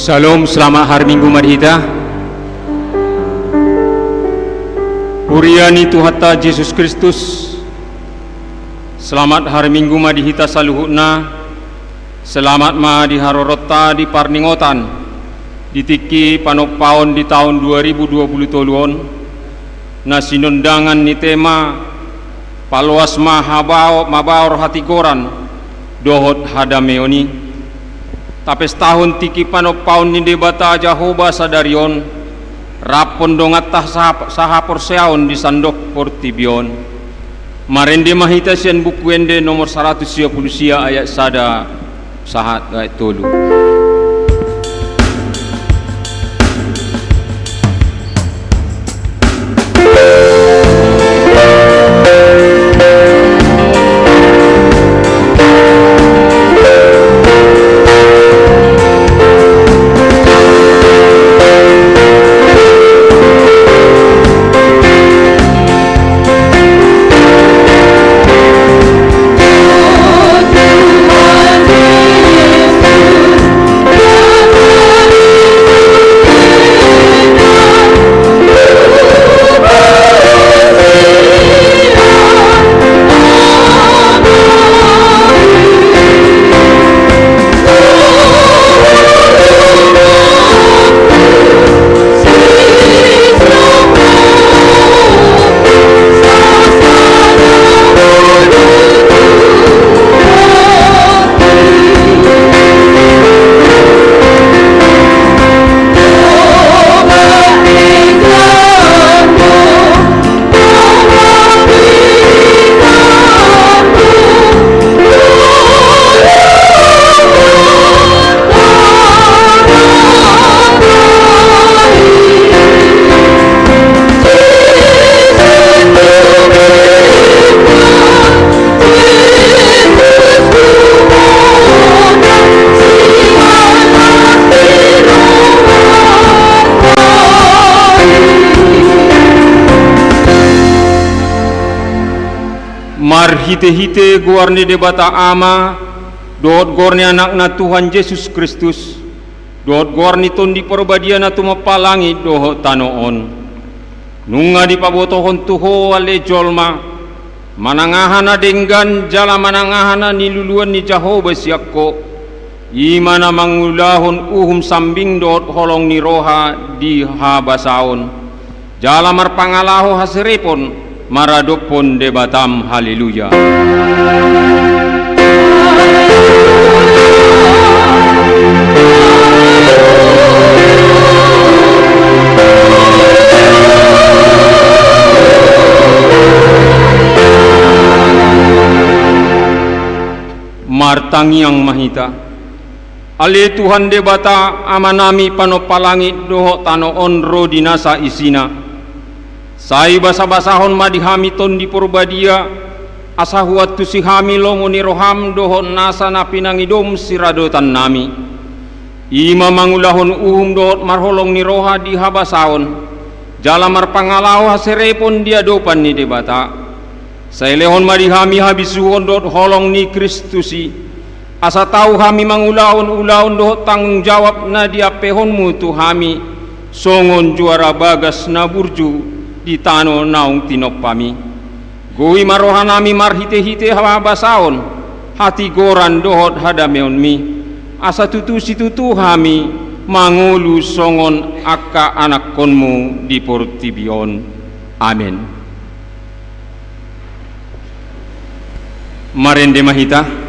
Shalom, selamat hari Minggu Madhita. Puriani Tuhata Yesus Kristus. Selamat hari Minggu Madhita saluhutna. Selamat ma diharorota di parningotan ditiki panok paon di tahun 2020 toluon. Na sinundangan ni tema paluas mabaor hati koran dohot hadameoni. Tapi setahun tiki panok paun ni debata Jahoba sadarion rapon dongat tah saha porseaon di sandok portibion marende mahita sian buku ende nomor 130 sia ayat sada sahat ayat tolu. Mar hite-hite guarni debata ama dohot gorni anakna Tuhan Yesus Kristus dohot gorni tondi perbadiana tumapalangi dohot tanoon nunga di pabotohon tuho ale jolma manangahana denggan jala manangahana niluluan ni Jahoba siakko imana mangulahon sambing dohot holong ni roha di habasaon jala marpangalaho hasirepon maradopon debatam haleluya. Martangi yang mahita ale Tuhan debata amanami panopalangit doho tanoon ro dinasa isina sai basa-basahon madihamiton di purbadia asahuat tu si hamilong ni roham dohon nasa na pinangidom siradotan nami ima mangulahon dohot marholong ni roha di habasahon jalamar pangalau haserepon dia dopan ni debata saya lehon marihami habis dot holong ni Kristusi asa tahu kami mangulaun doh tanggung jawab na dia pehonmu tu kami songon juara bagas na burju di tano naung tinop pami goi marohanami marhite-hite hawa basaon hati goran dohot hadameon mi asa tutu situtu kami mangulu songon akka anak konmu di Portibion. Amin. Marende mahita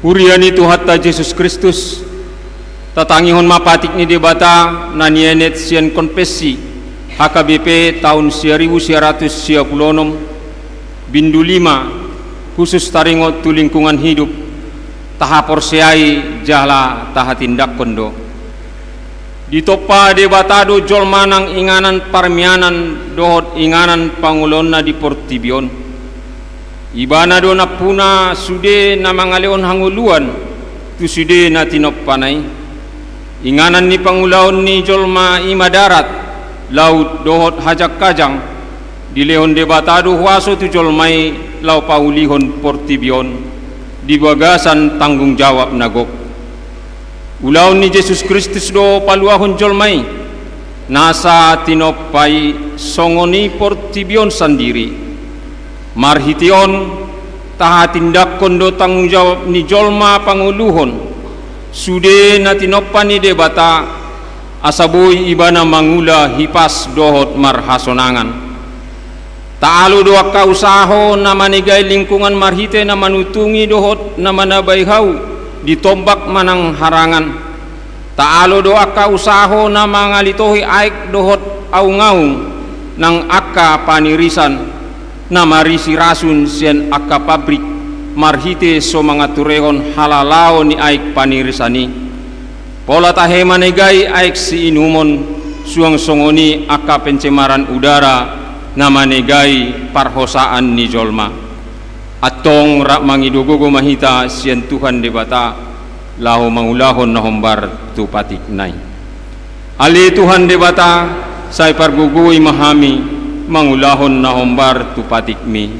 Uriani Tuhatta Yesus Kristus tatangihon mapatik ni debata nanienet sian konfesi HKBP tahun 1996 bindu 5 khusus taringot tu lingkungan hidup taha porseai jala taha tindak kondo ditopa debatado jol manang inganan parmianan dohot inganan pangulonna di Portibion ibana do napuna sude na mangaleon hanguluan tu sude na tinoppanay inganan ni pangulaon ni jolma ima darat laut dohot hajak kajang di leon debatado huaso tu jolmai lau paulihon Portibion di bagasan tanggung jawab nagok ulaon ni Yesus Kristus do paluahon jolmai nasa tinoppai songoni Portibion sendiri marhition taha tindak kondo tanggung jawab ni jolma panguluhon sude na tinoppan ni debata asaboy ibana mangula hipas dohot marhasonangan taalo doa kausaho na manigay lingkungan marhite na manutungi dohot na manabayhaw ditombak manang harangan taalo doa kausaho na mangalitohi aik dohot aungaung nang akka panirisan na marisi rasun sian akka pabrik marhite so mga turehon halalao ni aik panirisani pola tahe manegay aik si inumon suang songoni akka pencemaran udara na manegay parhosaan ni jolma atong rak mangidugogo mahita sian Tuhan debata laho mangulahon na hombar tu patik nai ali Tuhan debata say parguguy mahami mangulahon na hombar tu patik mi.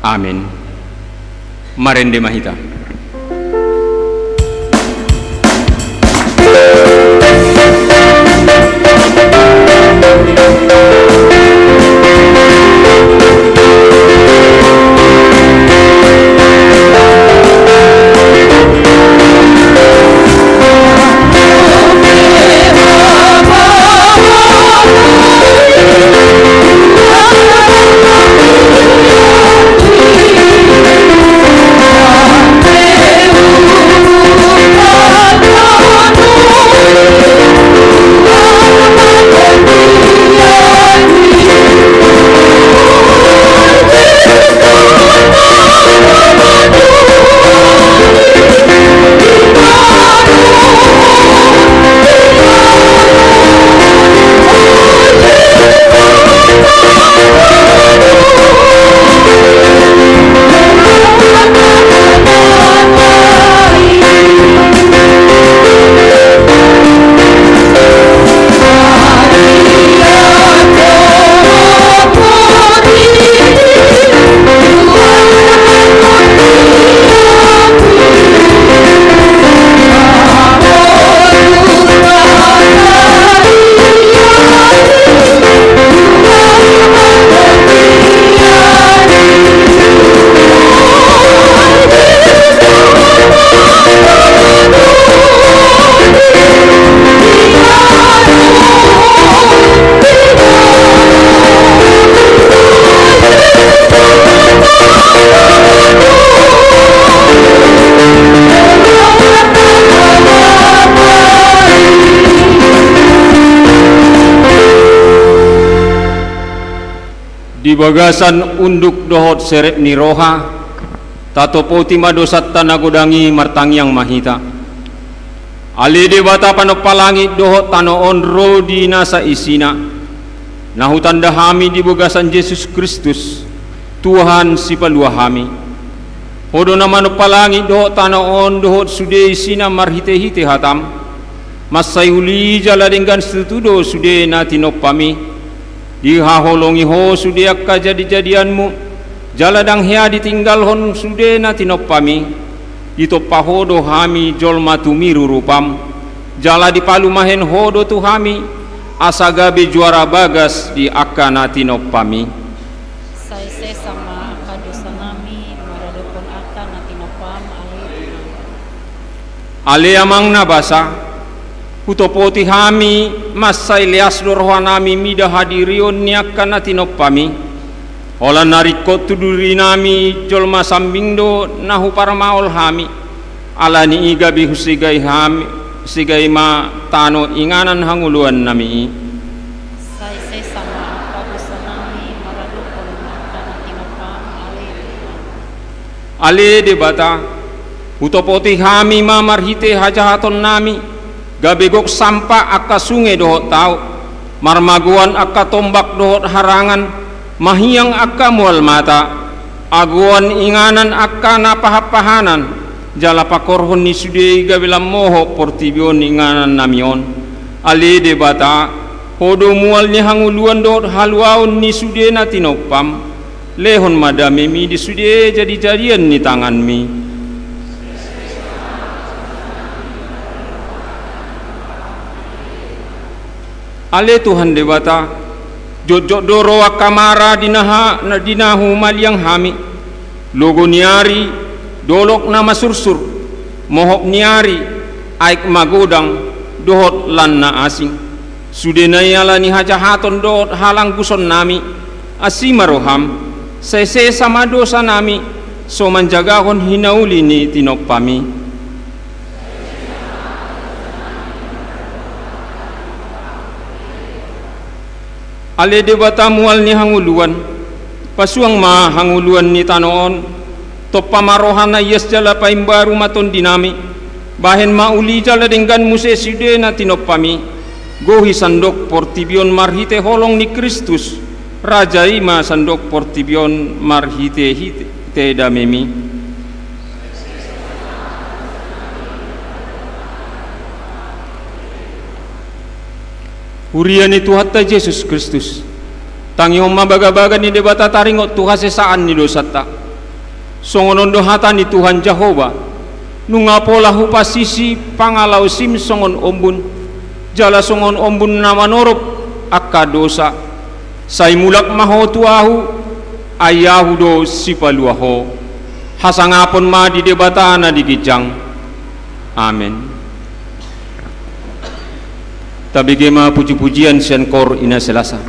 Amin. Marende mahita. Amen. di bagasan unduk dohot seret ni roha tato poti madosat tanagodangi martangyang mahita ali de bata panopalangit dohot tanoon ro di nasa isina nahutan dahami di bagasan Yesus Kristus Tuhan si paluahami hodo naman palangit dohot tanoon dohot sude isina marhite-hite hatam masayuli jala dengan setudo sude na tinopami dihaholongi ho sude akka jadi-jadianmu jala dang hea ditinggal hon sude na tinopami ditopahodo hami jolma tumiru rupam jala dipalumahen hodo tu hami asagabe juara bagas di akka na tinopami Saise sama kadosa nami maradopon ata na tinopam ale amang nabasa Hutopoti hami masay lias lorohan nami mida hadirion niakkan na tinopami ola narikot tuduri nami jolma sambindo nahu paramaol hami ala ni igabi husigay hami sigay ma tano inganan hanguluan nami Saise sama kadosa nami maradopon ata na tinopam ale de bata hutopoti hami mamarhite hajahaton nami gabegok sampa akka sungai dohot tau marmaguan akka tombak dohot harangan mahiyang akka mual mata aguan inganan akka napahapahanan jala pakorhon ni sudei gabilam moho portibion inganan namion ali de bata hodo mual ni hanguluan dohot haluaun ni sudei na tinopam lehon madame mi di sudei jadi-jadian ni tangan mi ale Tuhan debata jojok doro akamara dinahu maliang hami logo niari dolok nama sursur mohok niari aik magodang dohot lanna asing sudena yala ni hajahaton dohot halang guson nami asimaroham sese sama dosa nami so manjagahon hinauli ni tinopami ale debata mual ni hanguluan pasuang ma hanguluan ni tanoon to pamarohan na yes jala paimbaru maton dinami bahen mauli jala dengan muse side na tinopami gohi sandok portibion marhite holong ni Kristus raja ima sandok portibion marhite hite damemi Urian itu hatta Yesus Kristus tangi homma baga-baga ni debata taringot tuha sesaan ni dosata songonon dohata ni Tuhan Jehova nungapola hupasisi pangalau sim songon ombun jala songon ombun nama norop akka dosa say mulak maho tuahu ayahu do sipaluaho hasangapon ma di debata na digijang amen. Tabigema puji-pujian senkor ina selasa.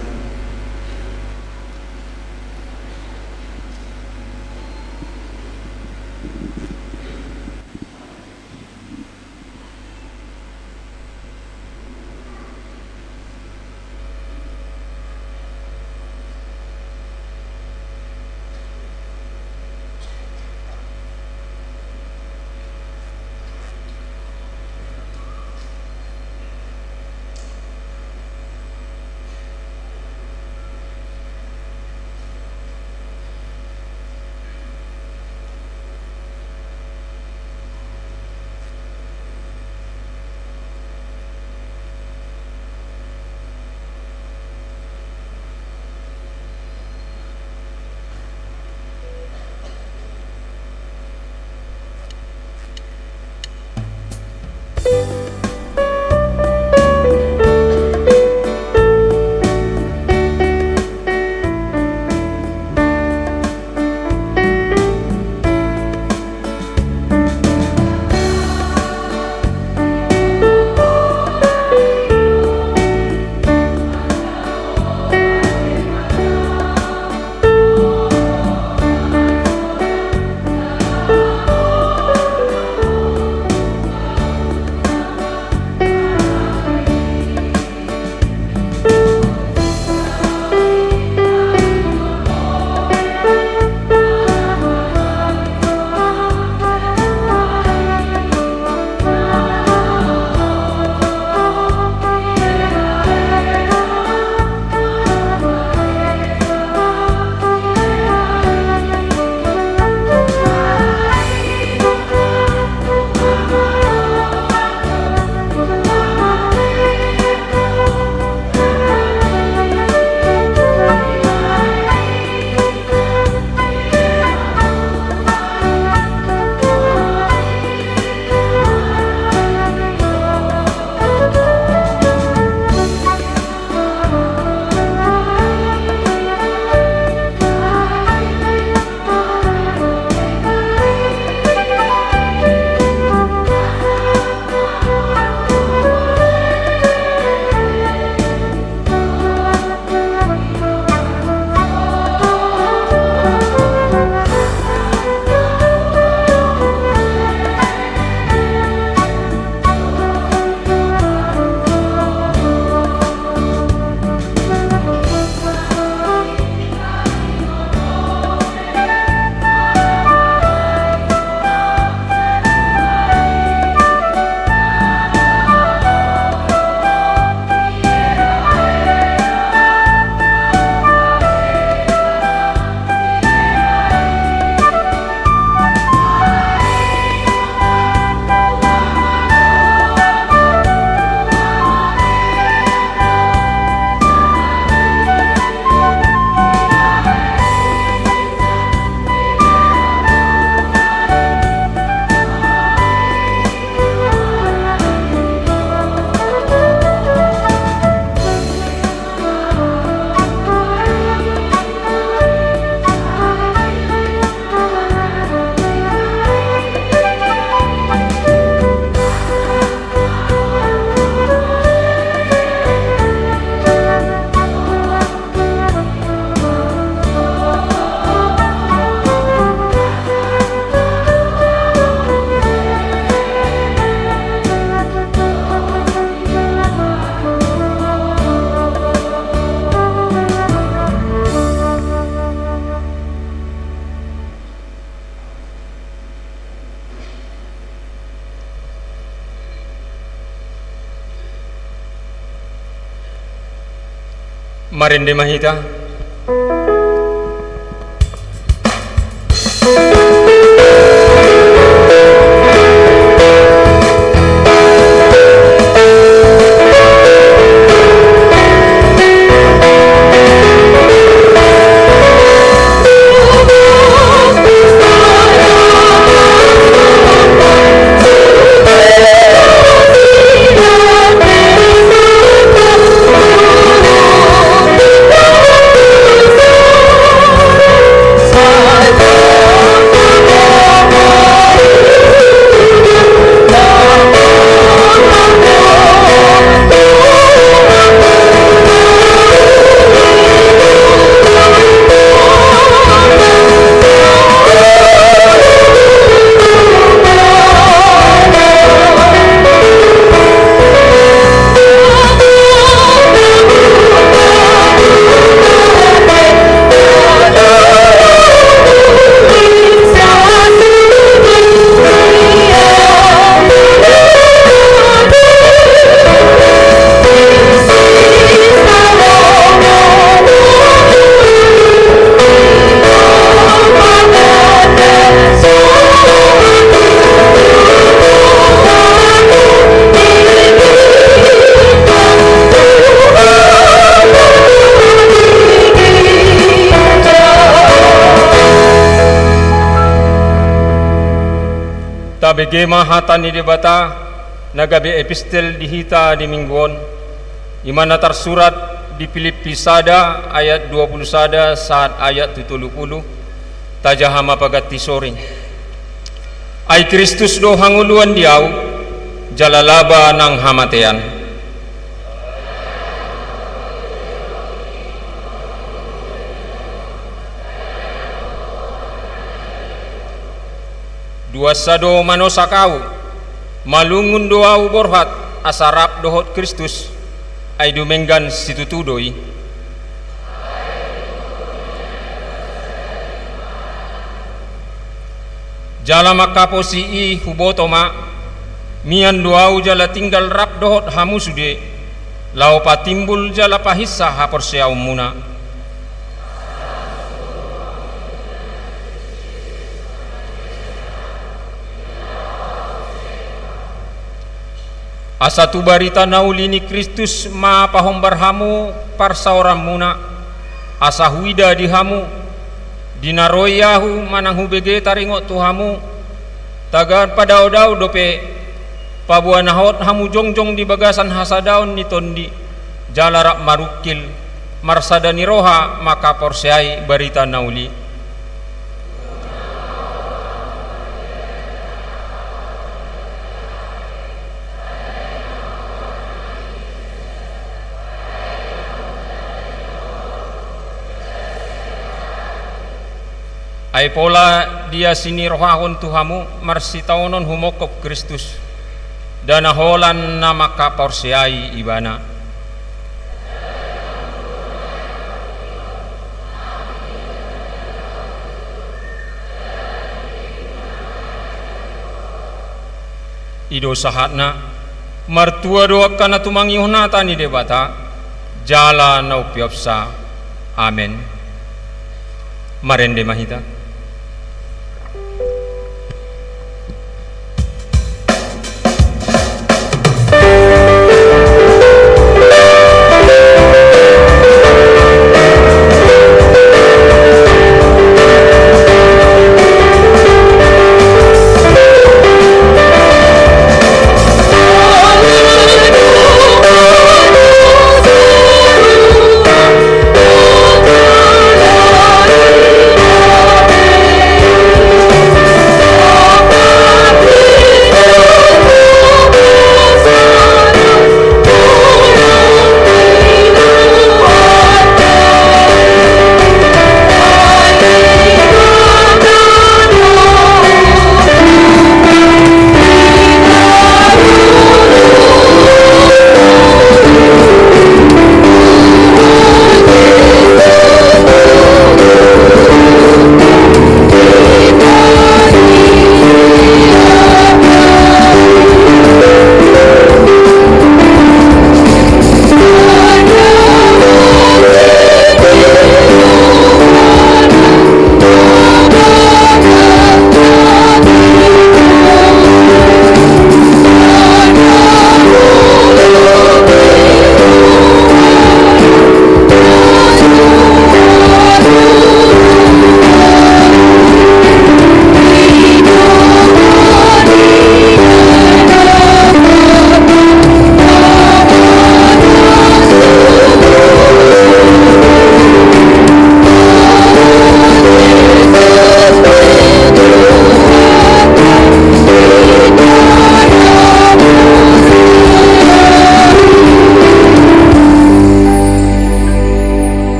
Marende mahita. Tabege mahata ni debata nagabe epistel dihita di mingguon imana tersurat di Filipi sada ayat 20 sada saat ayat 70 tajahama pagati soring ay Kristus do hanguluan diau jalalaba ng hamatean. Dua sado manosakau malungun doau borhat asarap dohot Kristus ay dumenggan situtudoi jala makaposi i hubotoma mian doau jala tinggal rap dohot hamusude lau patimbul jala pahissa haporseau muna. Asa tu barita naulini Kristus ma pahombar hamu parsaoram muna asa huida di hamu dinaroyahu manang hubege taringot tu hamu tagar padaudau dope pabuan nahot hamu jongjong di bagasan hasadaun ni tondi jalarak marukil marsadani roha maka porseai barita nauli. Ay pola dia sinirwahon tuhamu marsitaonon humokop Kristus dan aholan na makaporsiai ibana. Ido sahatna martua doa kana tumangihunata ni debata jala naupiopsa. Amen. Marende mahita.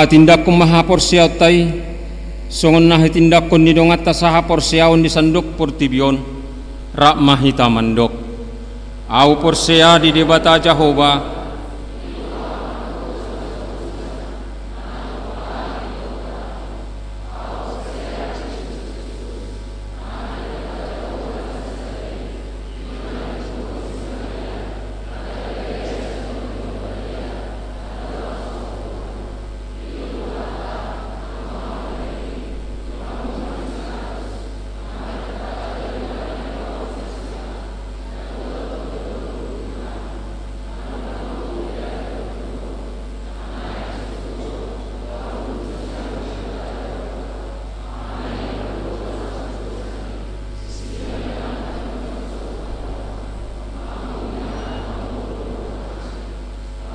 tindak ko maha porsiaw tay songon na tindak ko nidongat ta saha porsiaon di sandok portibion rak mahita mandok au porsia di debata Jehova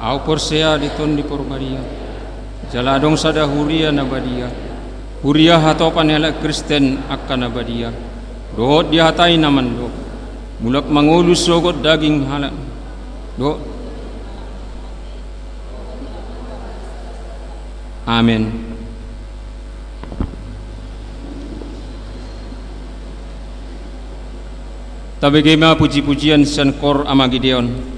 au porsia diton di porbaria jaladong sada huria nabadia huria hato panela Kristen akan nabadia dohot dihatai namando mulak mangulus sogot daging halak do amin. Tabegema puji-pujian sankor ama Gideon.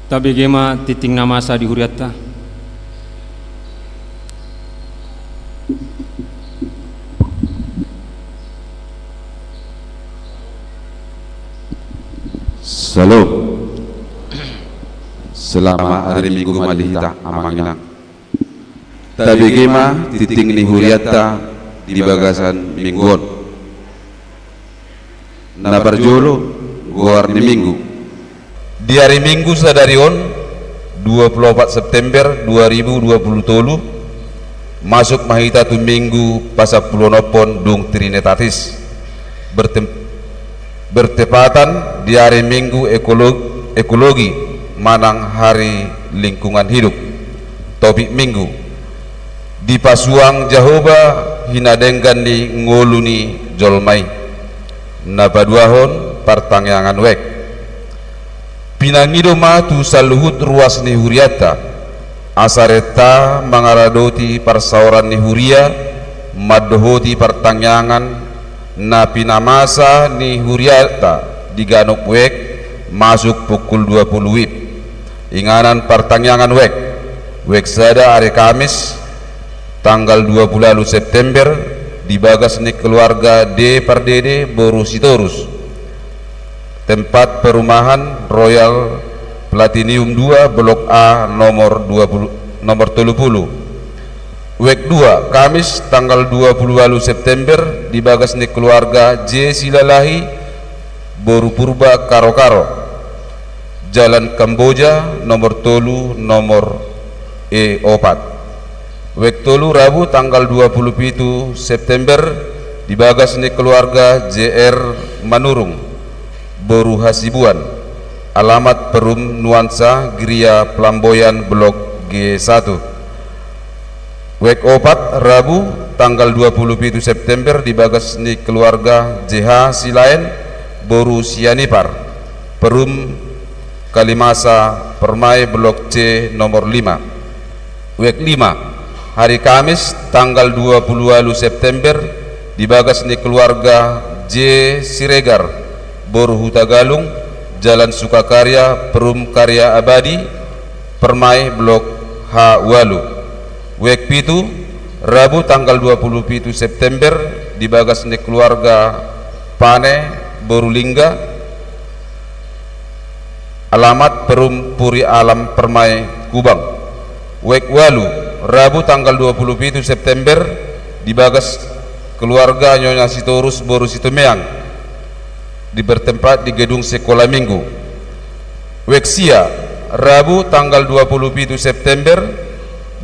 Tabegema titing namasa di huriatta. Salam. Selama hari Minggu malihita amanginang. Tabegema titing ni huriatta di bagasan mingguon. Na barjolo guar ni minggu. Di hari Minggu sadarion 24 September 2020 masuk mahita tu minggu pasapulonopon dung Trinitatis bertepatan di hari Minggu ekologi manang hari lingkungan hidup topik minggu di pasuang Jahoba hinadenggan di ngoluni jolmai nabaduahon partangyangan wek pinangido matu saluhut ruas ni huriata asareta mangaradoti parsauran ni huria madohoti partangyangan na pinamasa ni huriata diganok wek masuk pukul 20 wib inganan partangyangan wek sada hari Kamis tanggal 20 September di bagas ni keluarga D Pardede Boru Sitorus tempat perumahan Royal Platinum 2 Blok A nomor 30 Wek 2 Kamis tanggal 20 September di bagas ni keluarga J Silalahi Boru Purba Karo Jalan Kamboja nomor tolu nomor E4 Wek tolu Rabu tanggal 27 September di bagas ni keluarga JR Manurung Boru Hasibuan alamat Perum Nuansa Gria Plamboyan Blok G1 Wek 4 Rabu tanggal 27 September di bagas ni keluarga JH Silaen Boru Sianipar Perum Kalimasa Permai Blok C nomor 5 Wek 5 hari Kamis tanggal 20 September di bagas ni keluarga J Siregar Boru Hutagalung Jalan Sukakarya Perum Karya Abadi Permai Blok H Walu Wek pitu Rabu tanggal 27 September di bagas ni keluarga Pane Boru Lingga alamat Perum Puri Alam Permai Kubang Wek Walu Rabu tanggal 27 September di bagas keluarga Nyonya Sitorus Boru Situmeang di bertempat di gedung sekolah minggu. Weksia Rabu tanggal 27 September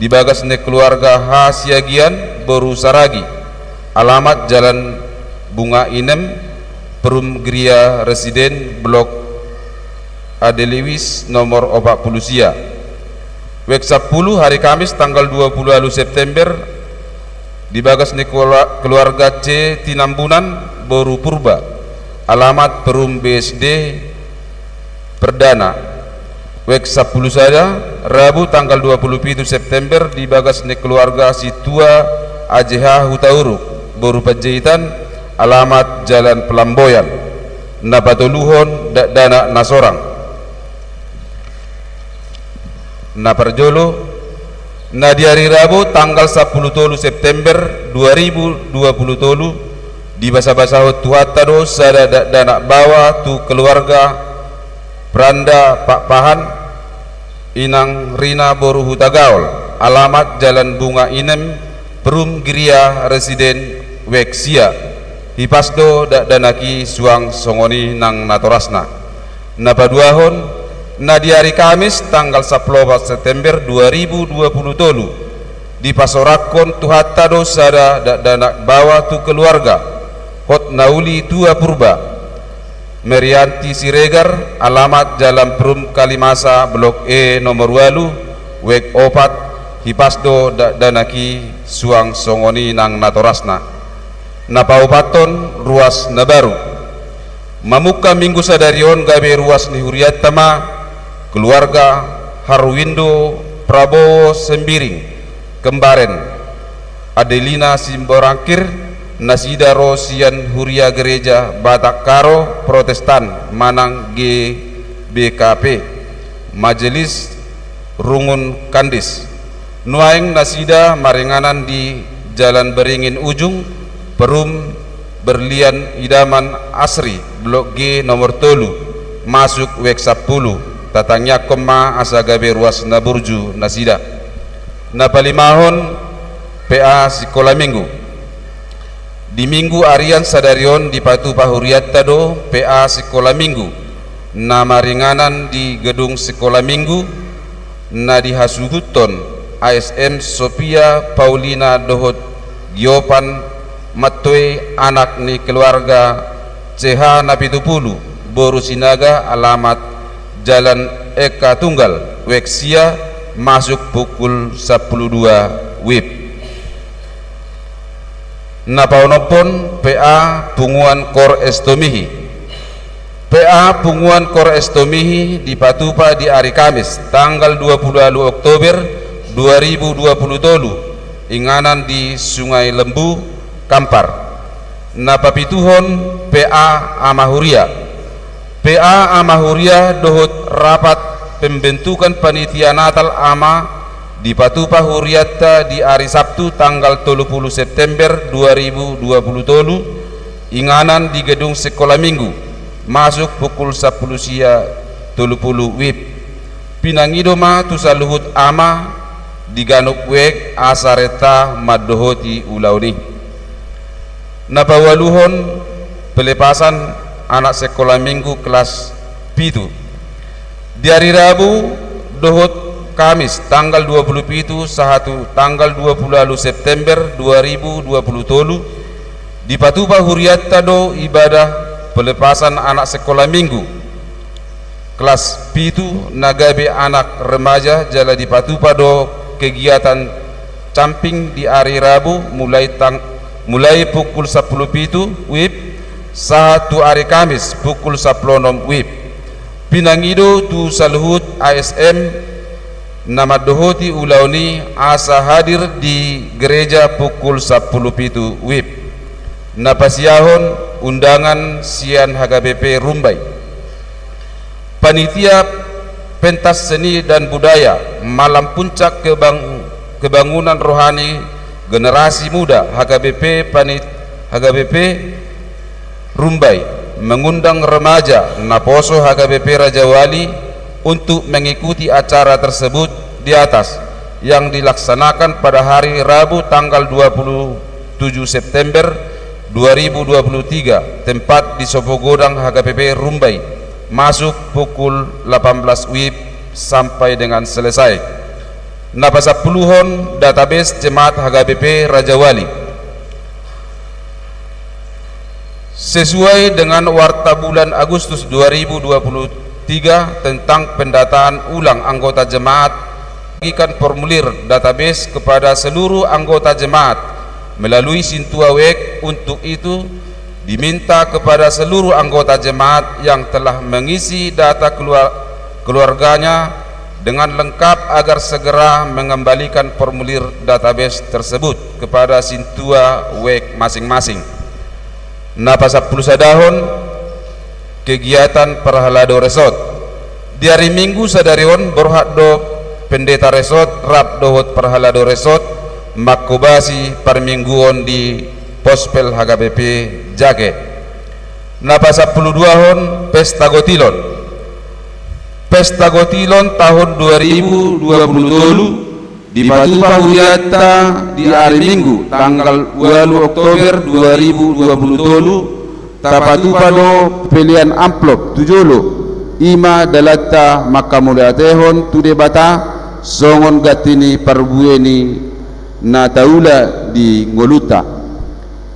di bagas ni keluarga H Siagian Boru Saragi alamat Jalan Bunga Inem Perum Gria Residen Blok Adelewis nomor 40 Sia. Wek 10 hari Kamis tanggal 20 September di bagas ni keluarga C Tinambunan Boru Purba alamat Perum BSD Perdana. Wek 10 saja Rabu tanggal 27 September di bagas ni keluarga Situa AJH Hutauruk Boru Panjaitan alamat Jalan Pelamboyan Napatuluhon Dana Nasorang Naparjolo na di hari Rabu tanggal 10 September 2020 di basa-basa tuhatta do sada dana bawa tu keluarga Pranda Pak Pahan Inang Rina Boru Hutagaol alamat Jalan Bunga Inem Perum Gria Residen Weksia hipasdo danaki suang songoni nang natorasna napaduahon na di hari Kamis tanggal 10 September 2020 di pasorakon tuhatta do sada dana bawa tu keluarga Hot Nauli Tua Purba Merianti Siregar alamat Jalan Perum Kalimasa Blok E nomor 8 Wek 4 hipasdo danaki suang songoni nang natorasna napaupaton ruas nabaru mamuka minggu sadarion gabe ruas ni huriatama keluarga Harwindo Prabowo Sembiring Kembaren Adelina Simborangkir Nasida Rosian Huria Gereja Batak Karo Protestan Manang GBKP Majelis Rungun Kandis. Nuaing nasida maringanan di Jalan Beringin Ujung, Perum Berlian Idaman Asri, Blok G nomor 3, masuk wek 10, tatangnya koma asagabe ruas naburju nasida. Napalimahon PA Sekolah Minggu. Di Minggu Arian Sadarion di Patu Pahuriat Tado PA Sekolah Minggu. Nama ringanan di Gedung Sekolah Minggu. Na di Hasuhuton ASM Sophia Paulina Dohot Giopan Matoi anak ni keluarga CH Napitupulu Boru Sinaga, alamat Jalan Eka Tunggal Weksia, masuk pukul 12 WIB. Napaunopon PA Punguan Kor Estomihi. PA Punguan Kor Estomihi di Patupa di hari Kamis tanggal 20 Oktober 2020 inganan di Sungai Lembu Kampar. Napapituhon PA Amahuria. PA Amahuria dohot rapat pembentukan panitia Natal Ama di Patupa Huriatta di hari Sabtu tanggal 30 September 2020 inganan di Gedung Sekolah Minggu, masuk pukul 10 sia 30 WIB. Pinangidoma tusaluhut ama di Ganuk Wek asareta madohoti ulauni. Napawaluhon pelepasan anak sekolah minggu kelas pitu di hari Rabu dohot Kamis tanggal 27 sahatu tanggal 20 September 2020 di Patupa Huriatta do ibadah pelepasan anak sekolah minggu kelas pitu nagabe anak remaja jala di Patupa do kegiatan camping di hari Rabu mulai pukul 10 WIB sahatu hari Kamis pukul 10 WIB. Pinangido tu saluhut ASM nama dohoti ulauni asa hadir di gereja pukul 10 WIB. Napasiahon undangan sian HKBP Rumbai. Panitia pentas seni dan budaya malam puncak kebangunan rohani generasi muda HKBP Rumbai mengundang remaja Naposo HKBP Raja Wali untuk mengikuti acara tersebut di atas yang dilaksanakan pada hari Rabu tanggal 27 September 2023 tempat di Sopogodang HKBP Rumbai, masuk pukul 18 WIB sampai dengan selesai. Napasapuluhon database jemaat HKBP Raja Wali sesuai dengan warta bulan Agustus 2023 tentang pendataan ulang anggota jemaat, bagikan formulir database kepada seluruh anggota jemaat melalui Sintua Wek. Untuk itu diminta kepada seluruh anggota jemaat yang telah mengisi data keluarganya dengan lengkap agar segera mengembalikan formulir database tersebut kepada Sintua Wek masing-masing. Napasapuluh sadahon kegiatan Perhalado Resort di hari Minggu sadarion berhak do pendeta resort rap dohot Perhalado Resort makobasi permingguon di Pospel HKBP Jage. Napasapuluh duahon Pesta Gotilon. Pesta Gotilon tahun 2020 di Patupa Huriatta di hari Minggu tanggal 2 Oktober 2020 Tapatupa do pilihan amplop tujolo ima dalatta makamulatehon tude bata songon gatini parbueni na taula di Ngoluta.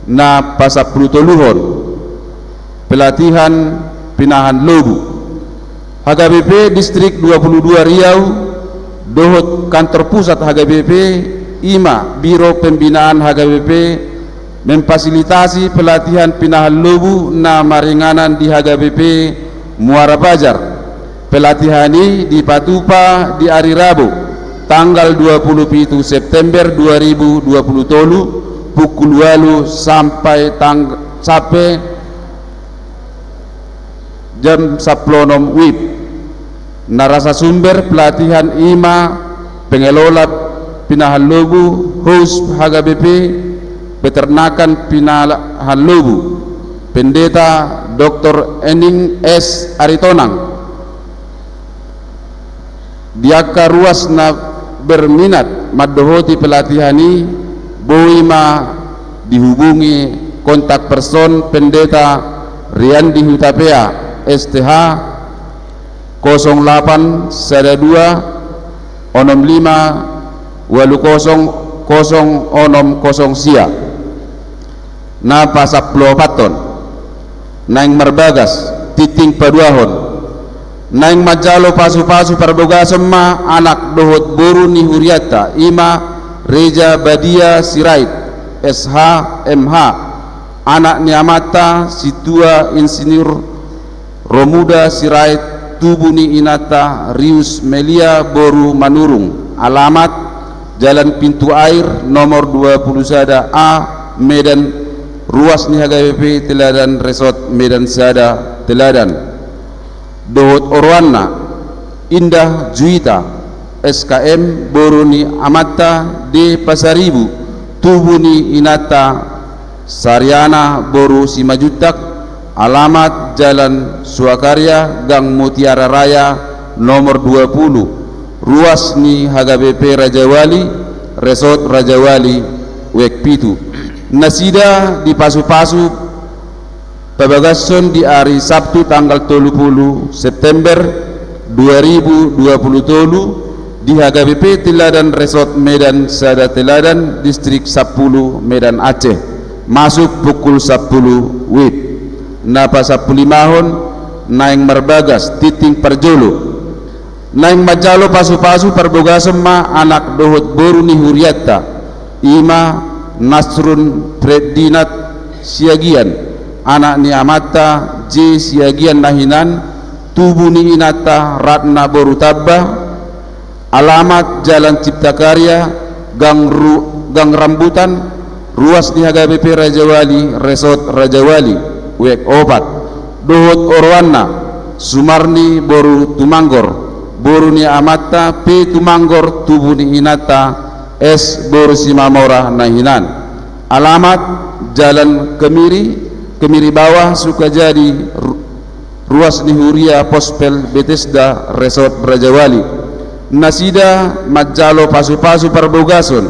Na pasapulutoluhon pelatihan pinahan lobu HKBP Distrik 22 Riau dohot kantor pusat HKBP ima Biro Pembinaan HKBP memfasilitasi pelatihan pinahan lobu na maringanan di HKBP Muara Bajar. Pelatihan ini di Patupa di hari Rabu tanggal 27 September 2020 pukul 8 sampai jam 10 WIB. narasumber pelatihan IMA pengelola pinahan lobu, host HGBP peternakan pinahan lobu, Pendeta Dr. Ening S. Aritonang. Diaka ruas na berminat madohoti pelatihan ini, boima dihubungi kontak person Pendeta Riandi Hutapea STH 08 12 65 80 060 sia na pasap plopaton naing marbagas titing paduahon naing majalo pasu-pasu parboga semma anak dohot boru ni huriata ima Reja Badia Sirait SH MH anak ni amata situa insinyur Romuda Sirait Tubuni Inata Rius Melia Boru Manurung, alamat Jalan Pintu Air nomor 21 A Medan, ruas ni HGBP Teladan Resort Medan Sada Teladan. Dohot Orwana Indah Juita SKM Boru ni Amata D Pasaribu Tubuni Inata Sariana Boru Simajutak, alamat Jalan Suakarya Gang Mutiara Raya nomor 20, ruas ni HGBP Rajawali Resort Rajawali Wekpitu. Nasida di pasu-pasu pabagason di hari Sabtu tanggal 30 September 2020 di HGBP Teladan Resort Medan Sada Teladan Distrik 10 Medan Aceh, masuk pukul 10 WIB. Napa 15 naing marbagas titing parjolo naing majalo pasu-pasu parboga semma anak dohot boru ni huriata ima Nasrun Predinat Siagian anak ni amata J Siagian nahinan Tubuni Inata Ratna Boru Tabba, alamat Jalan Cipta Karya Gang Rambutan, ruas ni HGBP Rajawali Resort Rajawali Wek obat. Dohot Orwana Sumarni Boru Tumanggor Boru ni amata P Tumanggor Tubuni Inata S Boru Simamora Nahinan, alamat Jalan Kemiri Bawah Sukajadi, ruas ni Huria Pospel Bethesda Resort Rajawali. Nasida majalo pasu-pasu parbogason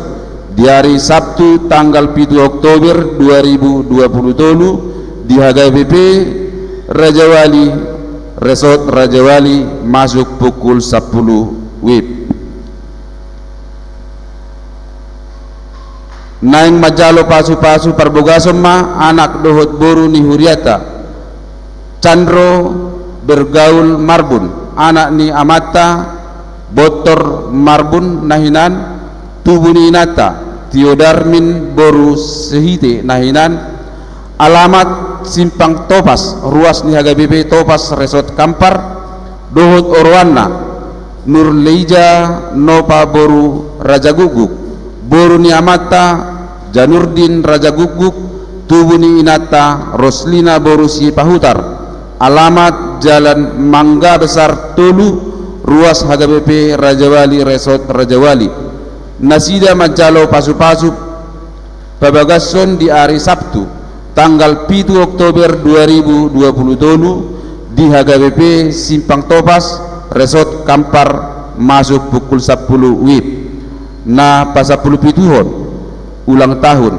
di hari Sabtu tanggal 7 Oktober 2020 di HGBP Rajawali Resort Rajawali, masuk pukul 10 WIB. Naing majalo pasu-pasu parbogason ma anak dohot boru ni huriata Chandro Bergaul Marbun, anak ni amata Botor Marbun nahinan Tubuni Inata Tiodarmin Boru Sehite nahinan, alamat Simpang Topas, ruas ni HGBP Topas Resort Kampar. Dohot Orwana Nurleija Nopa Boru Rajaguguk Boru ni amata Janurdin Rajaguguk Tubuni Inata Roslina Boru Sipahutar, alamat Jalan Mangga Besar Tolu, ruas HGBP Rajawali Resort Rajawali. Nasida majalo pasu-pasu pabagason di hari Sabtu tanggal 7 Oktober 2020 di HGBP Simpang Topas Resort Kampar, masuk pukul 10 WIB. Na pasapuluh pituhon ulang tahun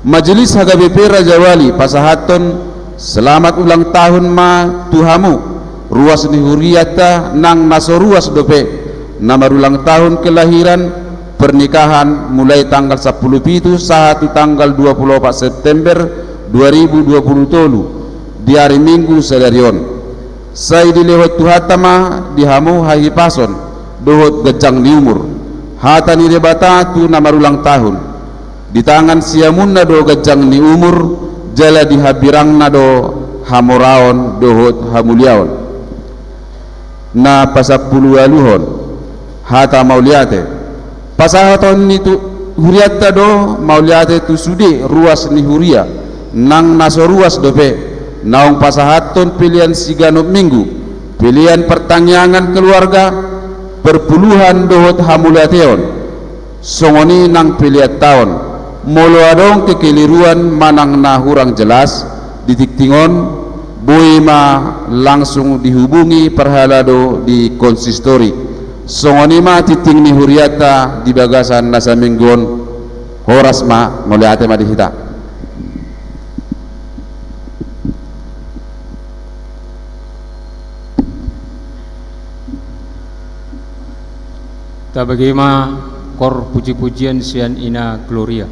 Majelis HGBP Rajawali pasahaton selamat ulang tahun ma tuhamu ruas ni huriata nang nasoruas dope nama ulang tahun kelahiran pernikahan mulai tanggal 10 pitu sahatu tanggal 24 September 2020 di hari Minggu sadarion. Saya dilewat tuhatama dihamu hahi pason dohot gejang di umur hata ni debata tu nama ulang tahun di tangan siamun do gejang ni umur jala dihabirang do hamoraon dohot hamuliaon na pasapulu aluhon hata mauliate pasahaton ni tu huriata do mauliate tu sude ruas ni huria nang naso ruas dope naong pasahaton pilihan sigano minggu pilihan pertanyaan keluarga perpuluhan dohot hamulateon songoni nang pilihan tahun molo adong kekeliruan manang na hurang jelas ditiktingon boima langsung dihubungi perhalado di konsistori songoni ma titing ni huriata di bagasan nasa minggon horas ma ngoliate ma dihita. Tabagima kor puji-pujian sian ina gloria.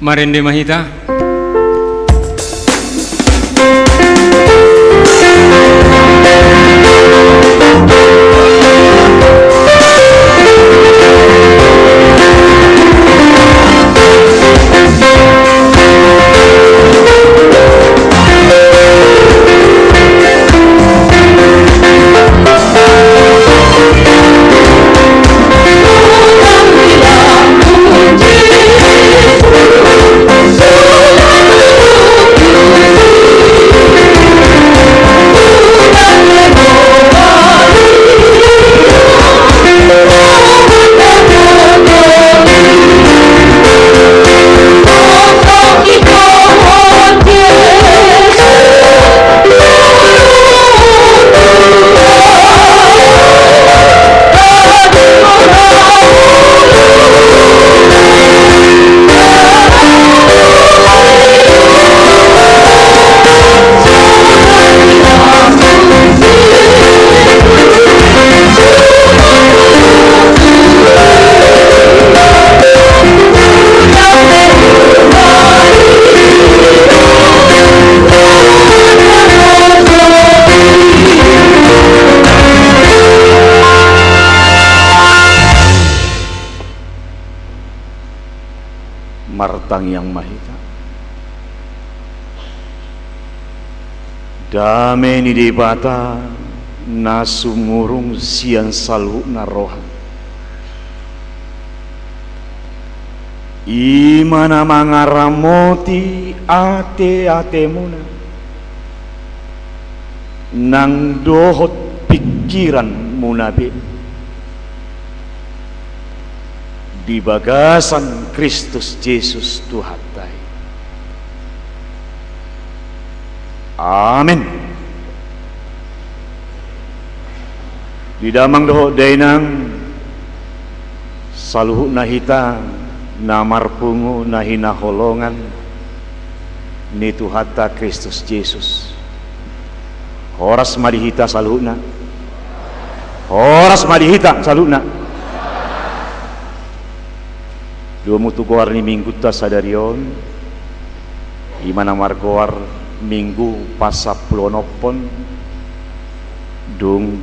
Marende mahita. Martang yang mahita dame ni debata nasumurung sian salu naroha imana mangaramoti ate muna nang dohot pikiran munabi di bagasan Kristus Yesus Tuhan tai. Amin. Di damang doho dainang saluhu nahita namarpungu nahina holongan ni Tuhata Kristus Yesus. Horas madihita saluhna. Horas madihita saluhna. Dua mutu goar ni minggu ta sadarion imana margoar minggu pasaplonopon dung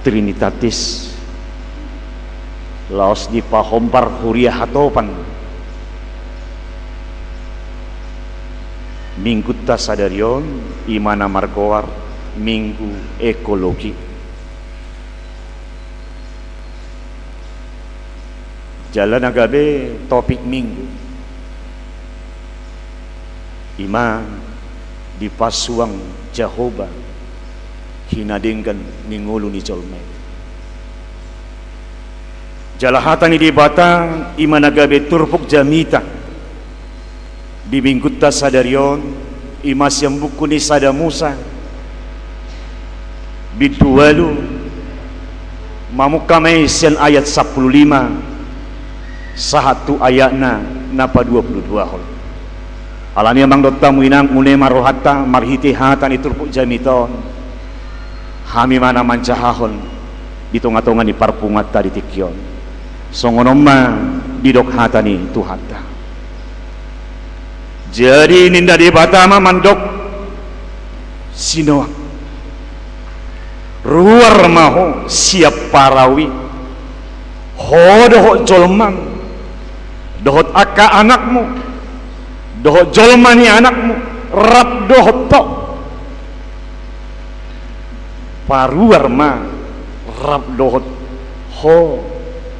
trinitatis laos di pahompar huria hatopan minggu ta sadarion imana margoar minggu ekologi. Jalan agabe topik minggu ima di pasuang Jehovah hinadengkan ningulu ni jolme jalahatan ni dibata ima nagabe turpuk jamita di minggu ta sadarion ima siambuku ni sada Musa bidualu mamukamay sian ayat 15 sahatu ayatna napa 22 hol alani amang dotta muinang mune marohata marhiti hatan iturpuk jamiton hami mana mancahahon ditonga-tonga ni parpungata di tikyon songonoma didok hatani tuhata jadi ninda di batama mandok sinoa ruar maho siap parawi hodoh jolmang dohot aka anakmu dohot jolmani anakmu rap dohot tok paruar ma rap dohot ho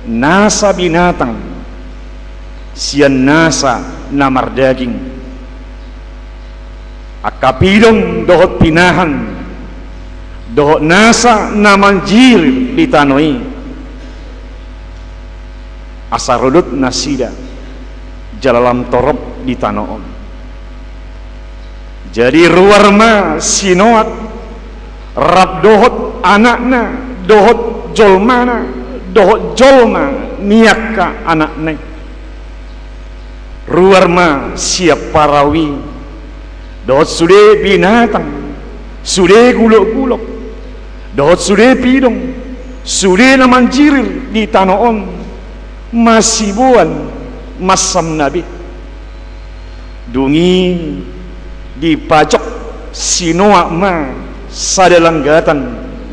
nasa binatang sian nasa namar daging akapidong dohot pinahan dohot nasa namanjir ditanoi asarudut nasida jalalam torop di tanoon jadi ruarma sinoat rab dohot anakna dohot jolmana dohot jolma niaka anakne ruarma siap parawi dohot sude binatang sude gulok-gulok dohot sude pidong sude namanjirir di tanoon masibuan masam nabi dungi di pajak sinoak ma sadalanggatan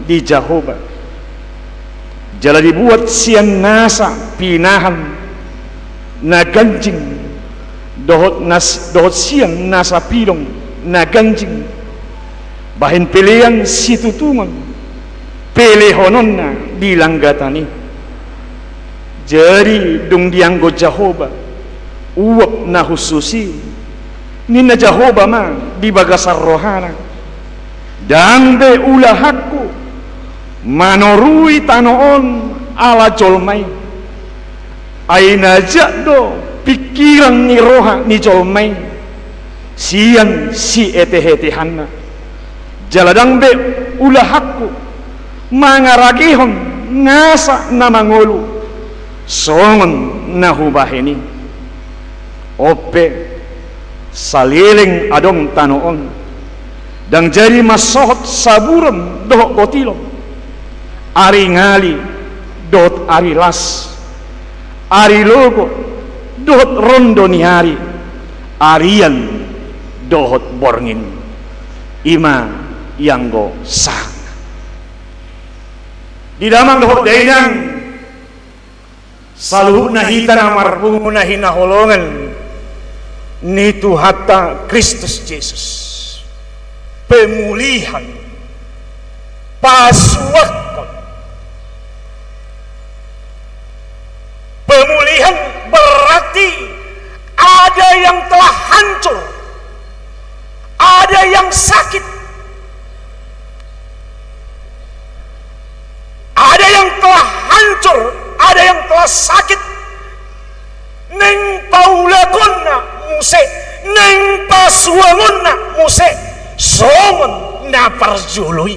di Jahoba jala dibuat siang nasa pinahan na ganjing dohot siang nasa pilong na ganjing bahin pilihan situtungan pelehonon na di langgatani jadi dung dianggo Jahoba uwap na hususi nina Jahoba ma di bagasar rohana dangbe ulahakku manorui tanoon ala jolmai aina do pikiran ni roha ni jolmai siang si eteh-etehanna jaladang be ulahakku mangaragihon ngasa na mangulu songon na hubahini ope saliling adong tanoon dang jadi masohot saburon dohok kotilong ari ngali dohot ari las ari logo dohot rondo ni hari arian dohot borngin ima yanggo sang di damang dohot dainang saluh nahita na marpungu nahina holongan nitu hatta Kristus Yesus pemulihan pasuakon pemulihan berarti ada yang telah hancur ada yang sakit ada yang telah hancur ada yang telah sakit neng paulakonna muse neng pasuangonna muse songon na parjului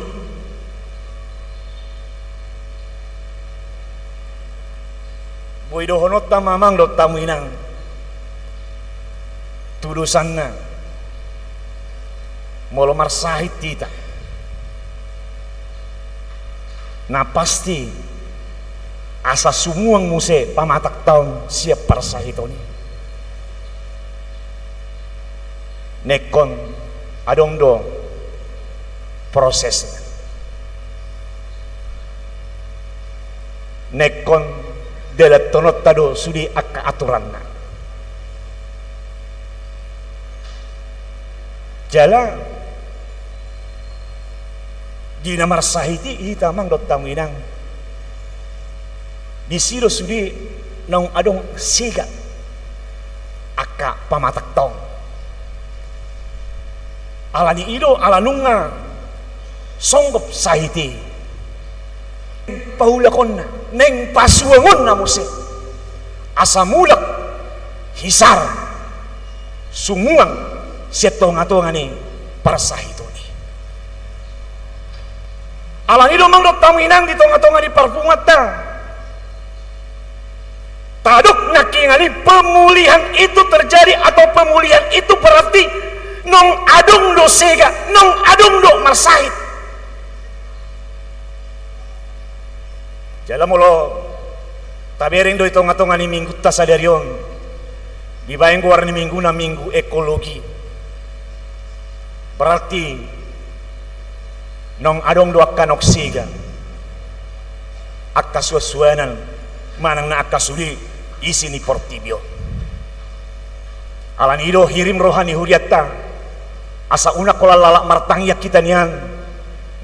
boy dohonot na mamang dot tamuinang tudusanna molo marsahit tita na pasti asa sumuang muse pamatak taon siap parsahitoni nekon adong do proses nekon delat tonot tado sudi akka aturanna jala di namar sahiti hitamang dot tamuinang di siro sudi nong adong siga akka pamatak tong alani ido alanunga songgop sahiti paulakon na neng pasuangon na muse asamulak hisar sumuang setong-atongan ni parsahito ni alani ido mang dot tamuinang di tong-atongan di parpungat ta taduk nakingali pemulihan itu terjadi atau pemulihan itu berarti nong adung do sega nong adung do marsahit jala mulo tabering do itong-atongan ni minggu tasadarion dibayang guar ni minggu na minggu ekologi berarti nong adung do akan oksiga akka suasuanan manang na akka suli isi ni portibio alan ido hirim rohani huriatta asa una kola lalak martangyak kita nian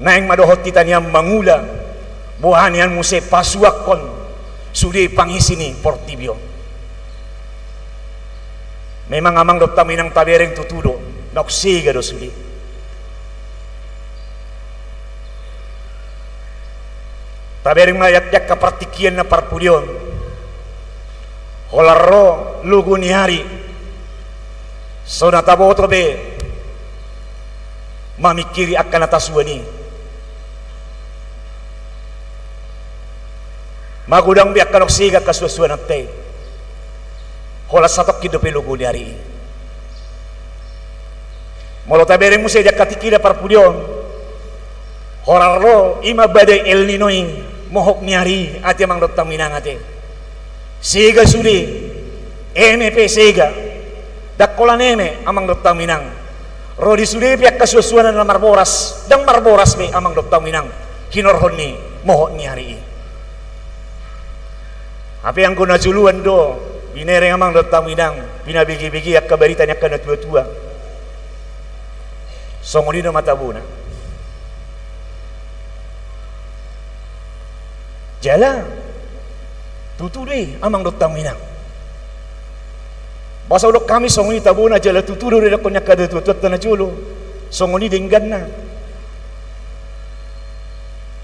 naeng madohot kita nian mangula bohanian muse pasuakon sudi pangisi ni portibio memang amang dot taminang tabereng tutudo noksiga do sudi tabereng mayak-yak kapartikian na parpudion holarro lugu ni hari sonata boto be mamikiri akan atas wani magudang bi akan oksiga kasuasuan nate hola satok kidope lugu ni hari molo tabereng muse jak katikira parpudion holarro ima badai el ninoi mohok ni hari ati mang dot taminang ate siga sudi MP sega dakola neme amang Dr. Minang rodi sude piak kasusuanan na marboras dang marboras me amang Dr. Minang kinorhon ni mohon ni hari ini apa yang kuna juluan do binereng amang Dr. Minang pinabigi-bigi ak kabaritanya kana tua-tua songoni na matabuna jala tuturi amang Dr. Minang basa ulok kami songoni tabuna jala tuturi reda konya kada tutuat na julu songoni dinggan na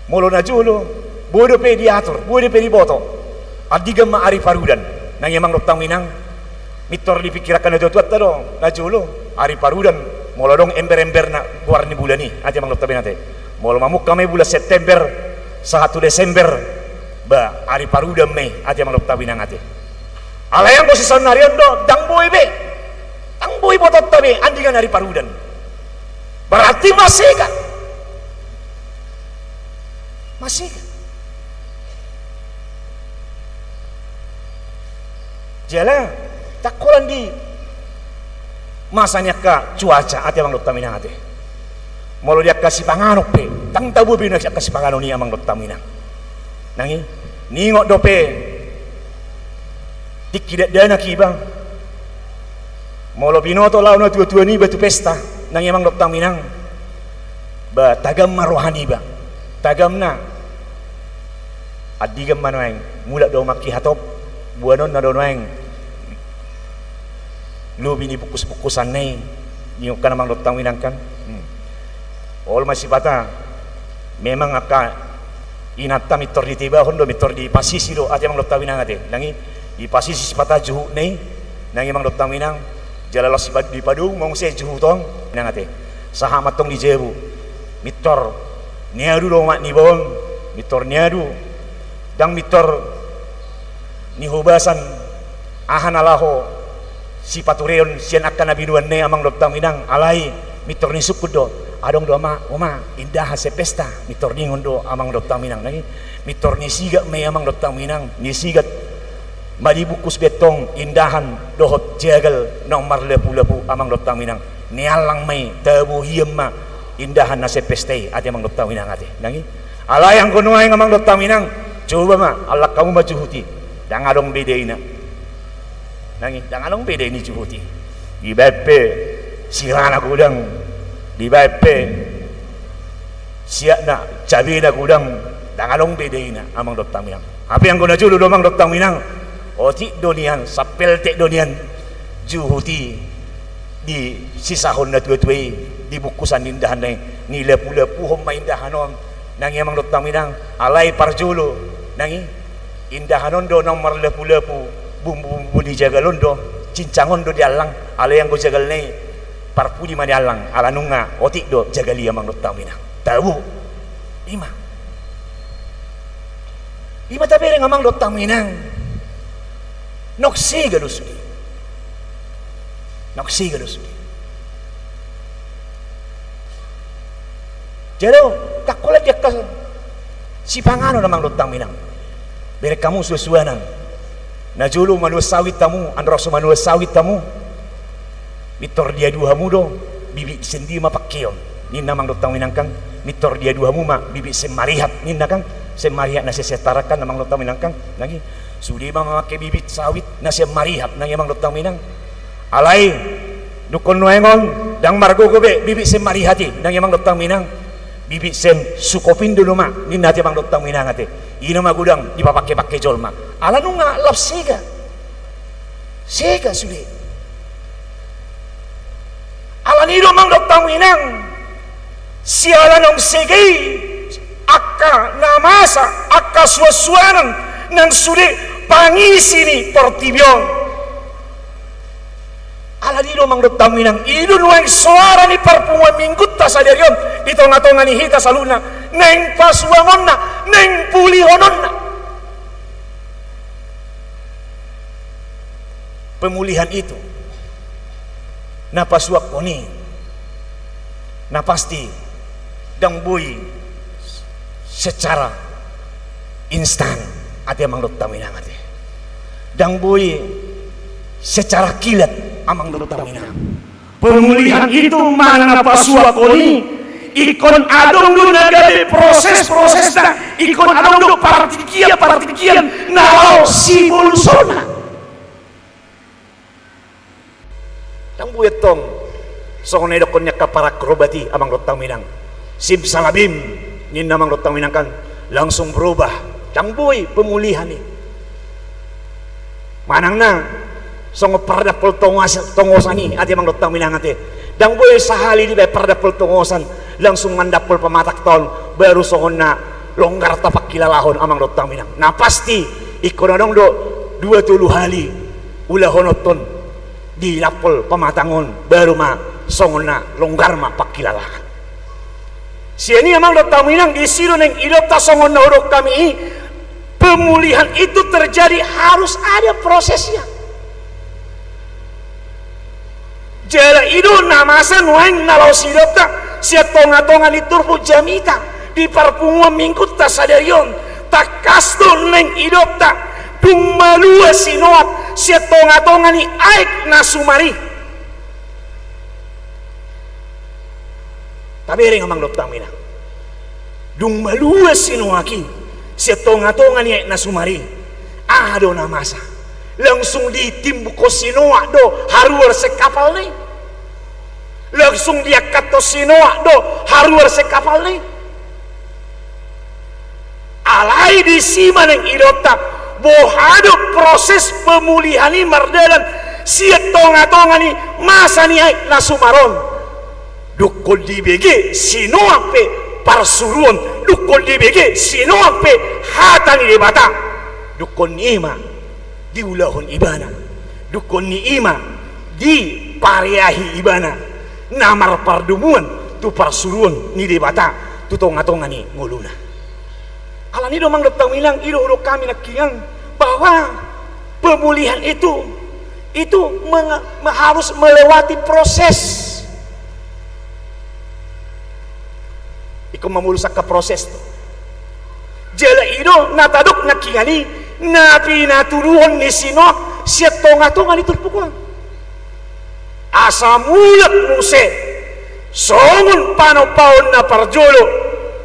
molo na julu bodo pe diatur bodo pe diboto adiga ma ari parudan nang amang Dr. Minang mitor dipikirakan na tutuat tado na julu ari parudan molo dong ember-ember na warni bulan ni aja mang Dr. Minang te molo mamuk kami bulan September 1 Desember ba ari paruda me aja mang Dr. Minang ate alayang ko si sanarian do dang boy botot tabe andingan ari parudan berarti masih kan jala takolan di masanya ka cuaca ate amang Dr. Minang ate molo dia kasih panganok pe tang tabu bina siya kasih panganok ni amang Dr. Minang nangi ningok dope tikidat dana kibang molo binoto lao na tua-tua ni batu pesta nang amang Dr. Minang ba tagam marohani ba tagam na adigam manoeng mula do maki hatop buanon na donoeng lu bini bukus-bukusan nih nyok kan amang Dr. Minang kan all masih bata memang aka inata mitor di tiba hondo mitor di pasisi do ate amang Dr. Minang ate nangi di pasisi sipata juhu nih nangi amang Dr. Minang jalala sipat di padung mong se juhu tong nang ate sahamat tong di jebu mitor niadu do mak ni bawang mitor niadu dang mitor ni hubasan ahan alaho si patureon sian akan nabiduan ne amang Dr. Minang alai mitor ni sukudo adong do oma indah se pesta mitor ni ngondo amang Dr. Minang nagi mitor ni siga me amang Dr. Minang ni sigat madi bukus betong indahan dohot jagal nomor lepu-lepu amang Dr. Minang ni alang me tabu hiema indahan na se peste ate amang Dr. Minang ate nagi alai ang kuno ay amang Dr. Minang coba ma alak kamu majuhuti dang adong bedeina nangi dang anong beda ini cuhuti di bepe sirana gudang di bepe siakna cabina gudang dang anong beda ina amang Dr. Minang apa yang guna julu amang Dr. Minang oti donian sapel tek donian juhuti di sisahon na tuwe-tuwe di bukusan indahan ni lepu-lepu homma indahanon nangi amang Dr. Minang alai parjulu nangi indahanon do nomor lepu-lepu bumbu-bumbu di jagalon do cincangon do di alang ala yang go jagal nei parpu di mana alang ala nunga otik do jagali amang Dr. Minang tahu lima tabere amang Dr. Minang noksi gadusudi jero takola dia ka si pangano amang Dr. Minang bere kamu susuanan na julu manua sawit tamu androso manua sawit tamu mitor dia dua mudo bibi sendi mapakeon ninna mang Dr. Minang kang mitor dia dua muma bibi semarihat ninna kang semarihat na sesetarakan namang Dr. Minang kang lagi sudi mamake bibit sawit na semarihat nang mang Dr. Minang alai dukon noengon dang margo gobe bibi semarihati nang mang Dr. Minang bibi sem sukopin dulu ma ninna ti mang Dr. Minang ate ino magudang di papake-pake jolma ala nunga lap sega sulit ala nido mang Dr. Minang siala nong segi akka namasa akka suasuanan nang sulit pangisi ni portibyon ala nido mang Dr. Minang ido nuang suara ni parpungan minggut ta saderion di tonga-tonga ni hita saluna neng pasuangon na neng pulihonon na pemulihan itu na pasuak koni na pasti dang boy secara instan ati amang Dr. Minang ati dang boy secara kilat amang dotang minang. Pemulihan itu mana pasua koni ikon adong do nagabe proses na ikon adong do partikian nao si bolsona tang buetong song nedokon nya kapara krobati amang dotang minang sim salabim nin namang dotang minang kan langsung berubah tang boy pemulihan ni manang na song pardapol tongosani ati mang dotang minang ate dang boy sahali di pardapol tongosan langsung mandapol pamatak tahun baru songon na longgar tapak kilalahon amang dotang minang na pasti ikonodong do 20 hali ulah honoton di lapol pamatangon baru ma songon na longgar ma pakilalahan siani amang dotang minang isiro neng idota songon na urok kami pemulihan itu terjadi harus ada prosesnya. Jala ido namasan waing nalau sidota siya tonga-tonga ni turbo jamita di parpunga mingkut ta sadarion tak kasto neng idota dung malua sinoat siya tonga-tonga ni aik na sumari tabering amang dotang minang dung malua sinoaki siya tonga-tonga ni aik na sumari ado namasa langsung ditimbuk ko sinoa do haruar sekapal ni langsung dia kato sinoa do haruar sekapal ni alai di sima neng idota bohado proses pemulihan ni mardalan siat tonga-tonga ni masa ni aik nasumaron dukol di BG sinoa pe parsuruan dukol di BG sinoa pe hata ni debata dukol ni ima di ulahon ibana dukon ni ima di pariahi ibana namar pardumuan tu parsuruan ni debata tu tonga-tonga ni nguluna alani domang dotang minang ido kami nakiang bahwa pemulihan itu harus melewati proses iko mamulusak ke proses jala ido natadok nakiani na pinaturuan ni sinok siya tonga-tonga ni turpukuan asa mulat muse songon panopaon na parjolo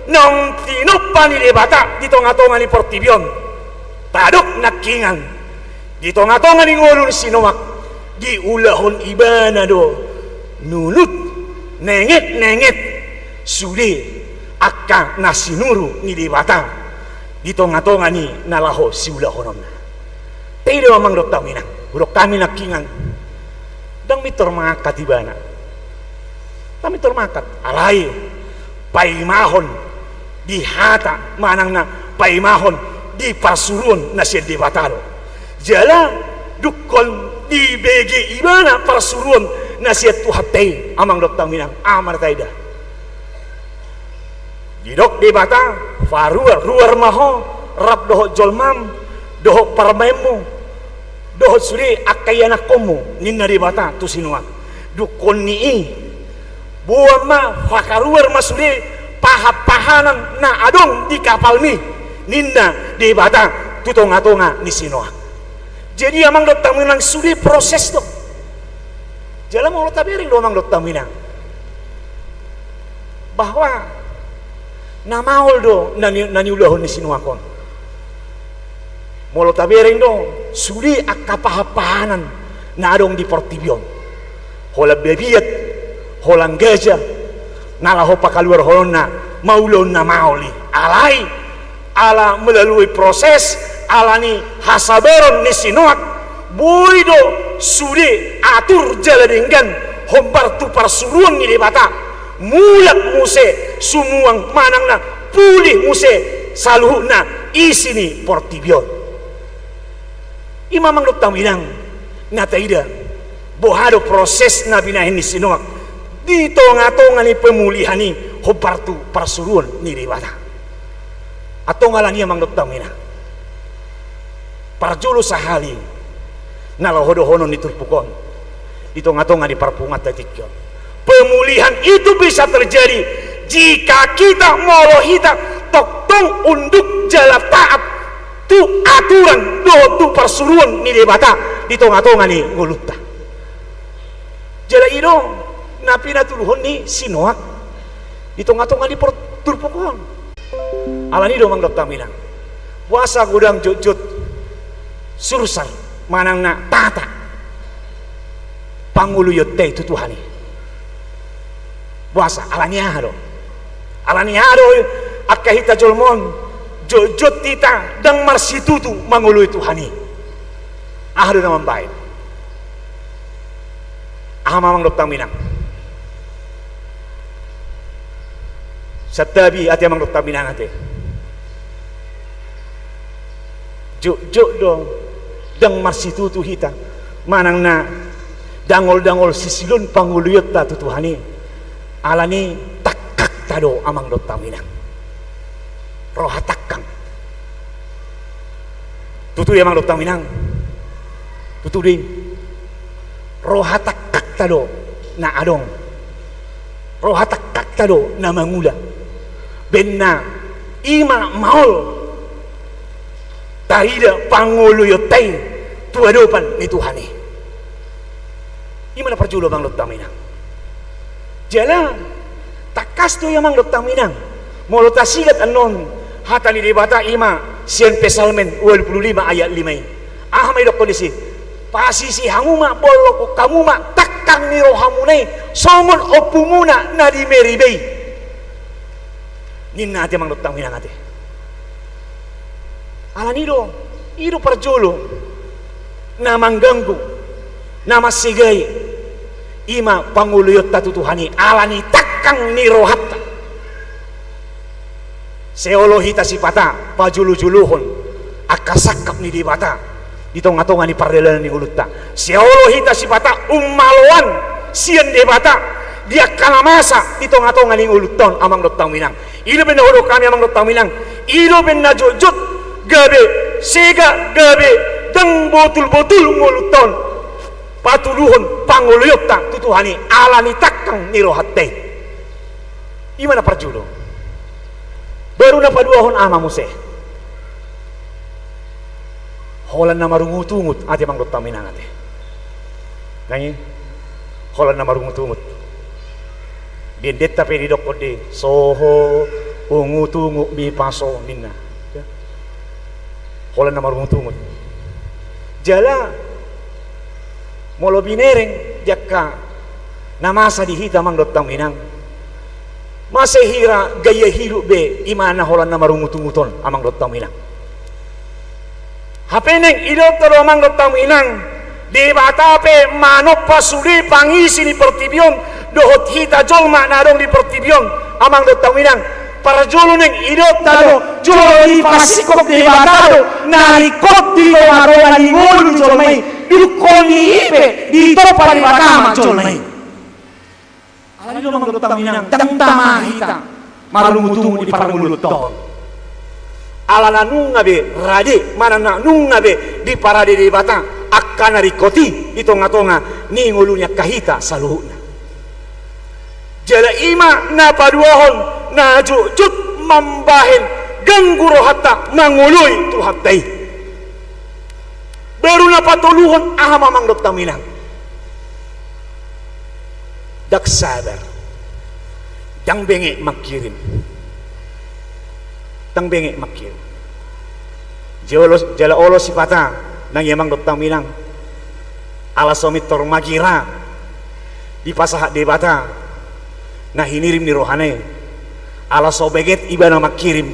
nang tinopan ni debata di tonga-tonga ni portibion tadok nakingan di tonga-tonga ni ngulun sinomak di ulahon ibana do nulut nenget sude akka nasinuru ni debata di tonga-tonga ni nalaho si ulahonon pero amang dotang minang urok kami nakingan dang mitor mangakat ibana kami mitor mangakat alai paimahon di hata manang na paimahon di parsurun na siya debatado jala dukol di BG ibana parsurun na siya tuhatay amang dotang minang amar taida didok debata ruar maho rap doho jolmam doho parmemo doho suri akayana komu ninna debata tu sinuak dukon nii buama fakaruar masuri pahapahanan na adong di kapal ni ninna debata tu tonga-tonga ni sinuak jadi amang dotang minang suri proses do jalan mau tabering do amang dotang minang bahwa na maol do nani ulahon ni sinuakon molo tabereng do suri akapahapahanan na adong di portibion hola bebiat holang gajah nalaho pakaluar holon na maulon na maoli alai ala melalui proses ala ni hasaberon ni sinuak buido suri atur jaladenggan hombar tu parsuruan ni debata mulat muse sumuang manang na pulih muse saluh na isi ni portibion imamang dotang minang nataida bohado proses na binahin ni sinuak di tonga-tonga ni pemulihan ni hobar tu parsuruan ni debata atau ngalan amang dotang minang parjolo sahali nalahodohonon ni turpukon di tonga-tonga ni parpungat tatikyon pemulihan itu bisa terjadi jika kita molohita toktong unduk jala taat tu aturan do tu persuruan ni debata di tonga-tonga ni ngulutta. Jala ino na pinatuluhon ni Sinoak di tonga-tonga ni turpukon. Alani do mang dokta minang. Puasa gudang jut-jut sursar manang na tata panguluyot te tutuhani. Puasa alaniado at kahita jolmon jut tita dang marsitutu manguluy tuhani. Ahado naman baik. Mamang dokta minang. Satabi ati mamang dokta minang ati. Juk dong dang marsitutu hita manang na dangol sisilun panguluyot ta tutuhani. Alani takak tado amang dokta minang. Rohatakang tutu amang dokta minang. Tutu di rohatakak tado na adong. Rohatakak tado na mangula. Benna ima maol tarida panguluyotay tuadopan ni Tuhani. Imana perjulo bang dokta minang. Jala takas tu yang mang dokta minang. Molo tasigat anon hatani debata ima sian pesalmen 25 ayat 5. May dok kondisi pasisi hanguma bolok kamuma takang ni rohamunay somon opumuna na di meribay. Ninna ati mang dokta minang ati. Alanido ido perjulo na mangganggu na masigay ima panguluyot tatutuhani alani takang ni rohatta seolohita sipata pajulu-juluhon akasakap ni dibata ditong-atongan ni pardelan ni ulutta seolohita sipata ummaloan sian debata dia kalamasa ditong-atongan ni ulutton amang doktang minang ilo ben horo kami amang doktang minang ilo ben najujut gabe sega gabe dang botul-botul ngulutton patuluhon panguluyot ta tutuhani alani takang nirohatte. Imana perjulo baru na paduahon ama muse holan na marungutungut ati mang dokta minang ati nangi holan na marungutungut bendetta pedi dokode soho ungutungu mi paso minna holan na marungutungut jala molo binereng jakka namasa dihita mang dokta minang masehira gaya hidup be imana holan na marungutunguton amang dokta minang hapeneng idot tero amang dokta minang di batape manok pasuli pangisi ni pertibion dohot hita jolma nadong di pertibion amang dokta minang para jolo neng idot tero jolo di pasikop di batado narikot di lomarongan di ngolu jolmai dukoni ipe di topa di batama jolmai alani do mang dokta minang tama hita marungutungu di paranguluton alana nunga be rade manana nunga be di parade di bata akana rikoti di tonga-tonga ni ngulunya kahita saluhuna jala ima na paduahon na jujut mambahin ganggu rohata mangului tuhatai baru na patuluhon mamang dokta minang dak sabar dang benge makirim jala olo sipata nang yamang dokta minang ala somit tor magira di pasahak debata nah hinirim ni rohane ala sobeget ibana makirim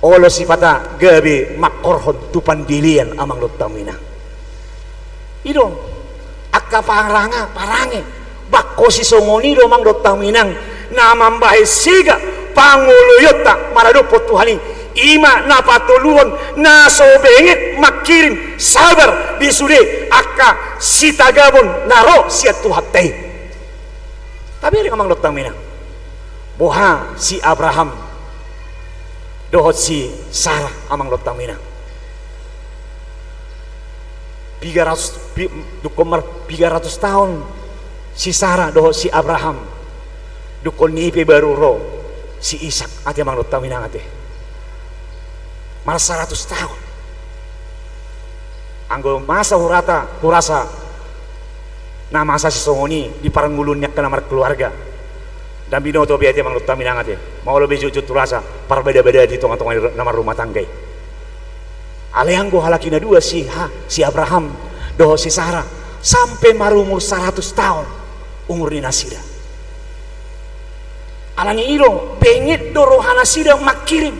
olo sipata gabe makorhon tupan dilian amang dokta minang ido akka parange bakko si songoni do mang dokta minang namambahe siga panguluyota maradopot tuhani ima napatuluhon nasobengit makirim sabar disude akka sitagabon naro siat tuhatte tapi ring amang dokta minang boha si Abraham dohot si Sarah amang dokta minang 300 tahun si Sarah dohot si Abraham dukon nipe baru ro si Ishak ati amang dokta minang ati malah 100 tahun anggo masa hurasa na masa si songoni di parangulunnya ke namar keluarga dan binoto biati mang luta minangate mau lebih jujur turasa parbeda-beda di tongah-tongah namar rumah tanggai aleanggo halakina dua si Abraham doho si Sarah sampai marumur 100 tahun umur ni nasida alani iro bengit do rohana sida makirim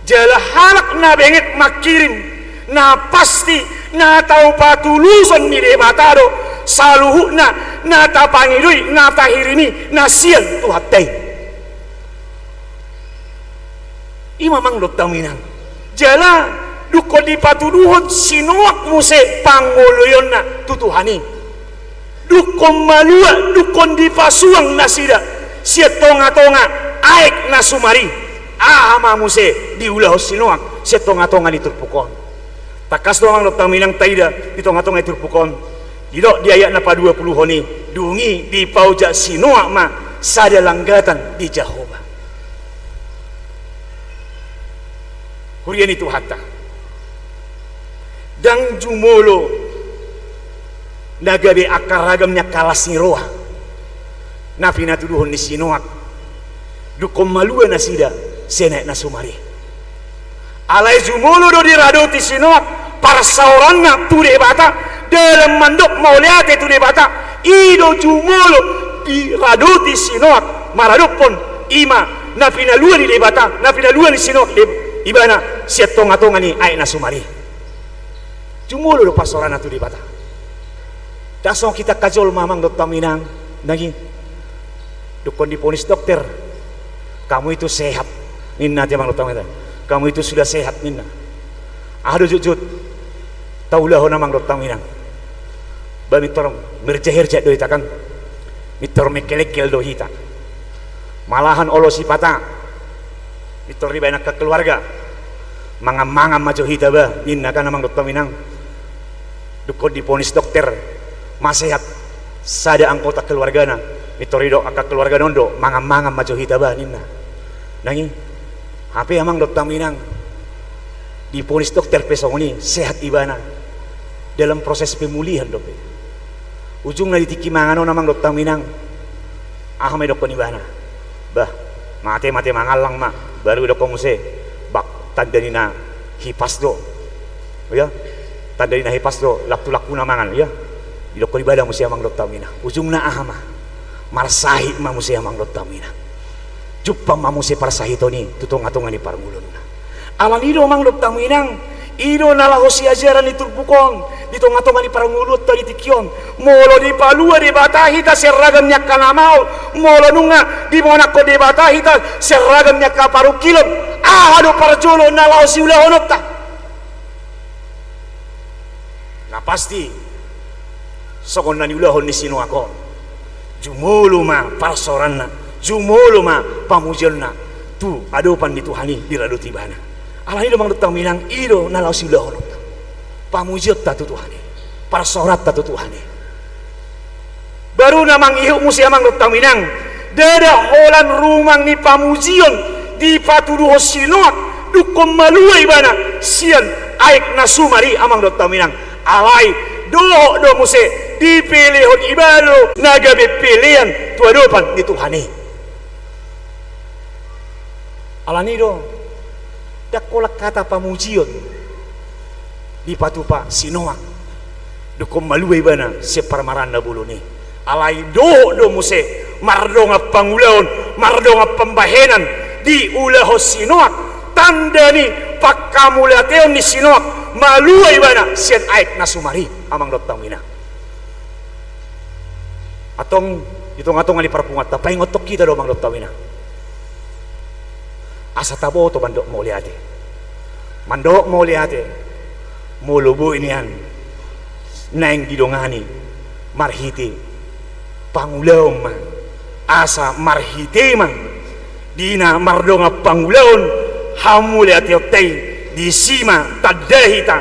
jala halak na bengit makirim na pasti na tau patulusan ni debatado saluhu na tapangirui na tahirini na sian tuhatai imamang dotaminang jala duko di patuduhon sinuak muse pangoloyon na tutuhani dukon malua dukon di pasuang nasida sia tonga-tonga aek na sumari ama muse di ulah sinuak sia tonga-tonga di turpukon takas doang lo taminang taida di tonga-tonga di turpukon didok di ayat na pa 20 honi dungi di pauja sinuak ma sada langgatan di Jehovah hurian itu hatta dan jumolo nagabe akar ragamnya kalas ni roha na pinatuduhon ni sinuak dukom malua na sida senek na sumari alai jumolo do diradoti sinuak para sauranna tu debata dalam mandok mauliate tu debata ido jumolo diradoti sinuak maradopon ima na pinalua di debata na pinalua ni sinuak ibana siat tonga-tonga ni ai na sumari jumolo do pasorana tu debata dasong kita kajol mamang dokter minang nagi dukon diponis dokter kamu itu sehat ninna tiamang dokter minang kamu itu sudah sehat ninna aduh jujut taulah namang dokter minang ba mitor merjahir do ita kan mitor mekelekel do hita malahan olo sipata mitor riba ke keluarga mangam-mangam maju hita ba ninna kan namang dokter minang dukon diponis dokter masehat sada anggota keluargana mitorido akak keluarga nondo mangam-mangam maju hitaba ninna nangi HP amang dokter minang diponis dokter pesongoni sehat ibana dalam proses pemulihan dope ujungnya ditiki mangano namang dokter minang ahame dokon ibana bah mate mangalang mak baru dokon muse bak tandanina hipas do ya tandanina hipas do laktu-laktu namangan ya idokon ibadah musia mang dokter mina ujungna ahama marsahi ma musia mang dokter mina juppa ma musia parsahi toni tutong-atongan di parmulunna alan ido mang dokter minang ido nala hosi ajaran di turpukon di tong-atongan di parmulut tadi tikion molo di palua di batahi ta seragam nya kanamau molo nunga di monako di batahi ta seragam nya kaparukilon ahado parjolo nala hosi ulah honopta na pasti sokon nani ulahon ni sino ako jumulu ma parsoranna jumulu ma pamujelna tu adopan di Tuhani diradoti bana alani do mang dokter minang ido nalau si ulahon pamujel ta tu Tuhani parsorat ta tu Tuhani baru namang ihu musia mang dokter minang dada holan rumang ni pamujion di patuduh sinoak dukom maluai bana sian aik nasumari amang dokter minang alai do muse dipilihon ibalo nagabe pilihan tuadopan di Tuhani alani do dakolak kata pamujion di patupa sinoak dukom maluai bana separmaranda buluni alai do muse mardonga pangulaon mardonga pembahenan di ulah sinoak tandani pakamulateon di sinoak maluai bana sian aik nasumari amang dokter mina atong itong-atong ali parpungat tapay ngotok kita do mang dokter mina asa tabo to mandok mo liate mulubo inian naeng gidongani marhiti pangulaon man asa marhiti man dina mardonga pangulaon hamule ati otay di sima tadahita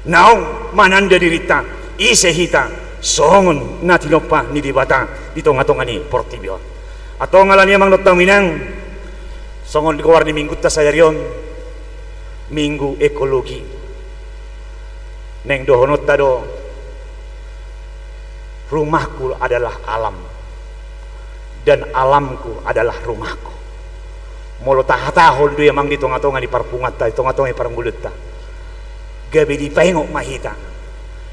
naong mananda dirita isehita songon na tinopa ni dibata ditong-atongan ni portibion atau ngalani mang dokter minang songon di keluar di minggu ta sayarion minggu ekologi neng dohonot tado, rumahku adalah alam dan alamku adalah rumahku. Molo tahatahol do yamang di tonga-tonga di parpungat ta, tonga-tonga di paranggulut ta. Gabi di pahingok mahita,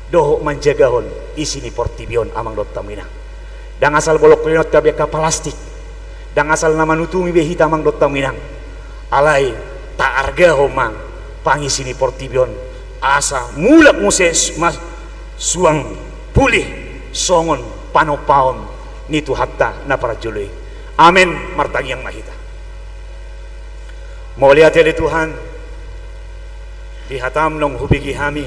doho manjagahon isi ni portibion amang dotta minang. Dang asal bolok linot ka beka plastik, dang asal nama nutungi behita amang dotta minang. Alai ta arga homang pangisi ni portibion asa mulak muses mas suang pulih songon panopaon nitu hatta na para jului. Amin martagi yang mahita. Mau lihat ya Tuhan, di hatam nong hubigi hami,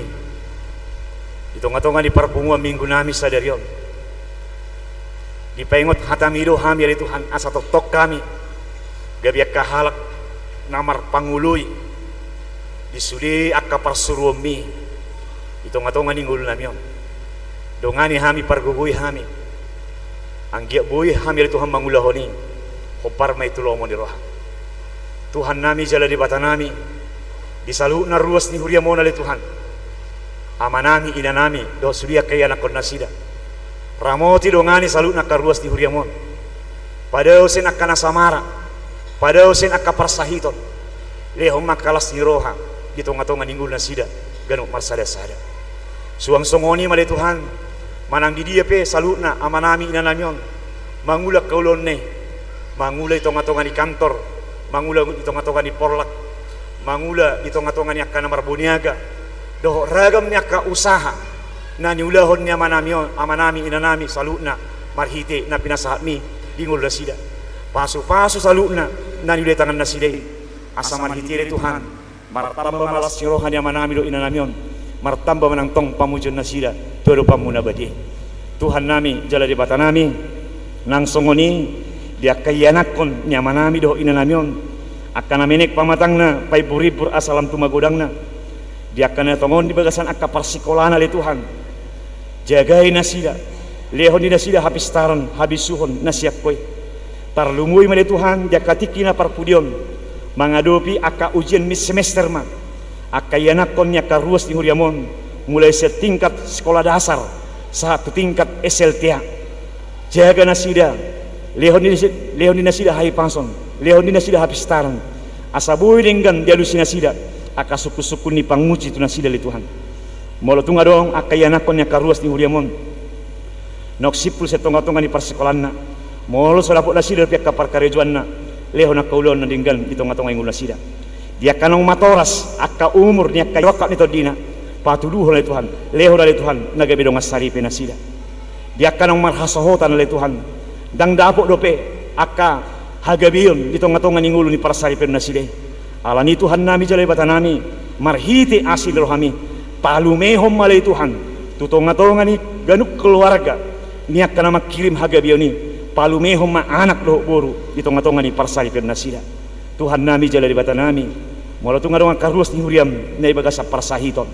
di tonga-tonga di parpunguan minggu nami sadarion, di pengot hatam hido hami ya Tuhan asa tok kami, gabiak kahalak namar pangului, di sudi akka parsuruomi, di tonga-tonga ninggul namion, dongani hami pargugui hami, anggiak bui hami ya Tuhan mangulahoni, hopar mai tulomo di roha. Tuhan nami jala di bata nami, disalu na ruas ni huria mona le Tuhan. Amanami ina nami do sudia kaya nakon nasida. Ramoti dongani salu na karuas ni huria mon. Padao sen akana samara, padao sen akka parsahiton. Lehom makalas ni roha, di tonga-tonga ninggul nasida, ganu marsada-sada. Suang songoni male Tuhan, manang di dia pe salu na amanami ina namion. Mangula kaulon ne, mangula tonga-tonga di kantor, mangula di tonga-tonga di porlak, mangula di tonga-tonga ni akka namar buniaga, doh ragam ni akka usaha na niulahon ni amanami inanami saluna marhite na pinasahat mi dingul rasida pasu-pasu saluna na niulay tangan nasida asa marhite le Tuhan martamba malas sirohan ni amanami do inanamion martamba manangtong pamujon nasida todo pamuna badi Tuhan nami jala di bata nami nang songoni dia kayanakon ni amanami do inanamion akan menek pamatangna pai puripur asalam tumagodangna dia akan tongon di bagasan akka parsikolana le Tuhan jagai nasida lehon di nasida habis taran habis suhon nasiak koi tarlumui male Tuhan dia katikina parpudion mengadopi akka ujian mis semester ma akka yanakon nya karuas di huriamon mulai setingkat sekolah dasar satu tingkat SLTA jaga nasida lehon di nasida hai panson lehon di nasida habis taran asabui dengan dia lusi nasida aka suku-suku ni panguci tu nasida le Tuhan molo tunga dong aka yanakon nya karuas ni huriamon nok sipul setonga-tonga ni parsekolanna molo solapok nasida pihak kapar karejuanna lehon aka ulon na dinggal di tonga-tonga ingul nasida dia kanong matoras aka umur ni aka wakak ni todina patuduh le Tuhan lehon le Tuhan nagabe dong asari pe nasida dia kanong marhasohotan le Tuhan dang dapok dope aka hagabion di tonga-tonga ingul ni parasari pe nasida alani Tuhan nami jalai bata nami marhiti asil rohami palumehom malai Tuhan tutonga-tonga ni ganuk keluarga niak kana makirim hagabio ni palumehom ma anak do boru di tonga-tonga ni parsari per nasida Tuhan nami jalai bata nami molo tunga donga karus ni huriam nai bagasa parsahiton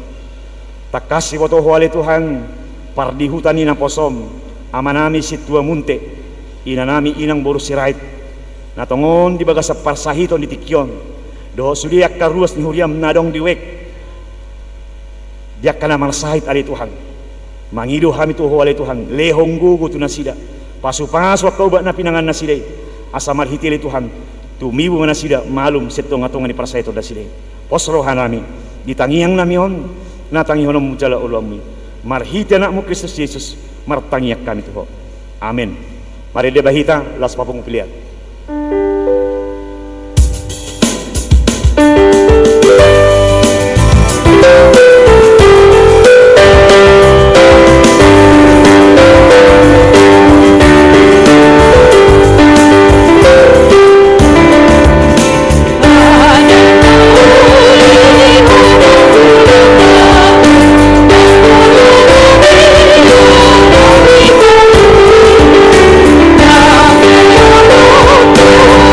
takasi boto hoale Tuhan pardi hutani na posom amanami situa munte inanami inang boru sirait natongon di bagasa parsahiton di tikyon do sudiak karuas ni huriam nadong diwek dia kana marsahit ali Tuhan mangido hami tu hoale Tuhan lehong gugu tu nasida pasu-pasu kau ba na pinangan nasida asa marhiti ali Tuhan tumibu nasida malum setonga-tonga ni parsahit nasida posro hanami ditangiang namion natangi honom mujala ulami marhiti anakmu Kristus Yesus martangiak kami tuho amin mari debahita las papung pilihan Oh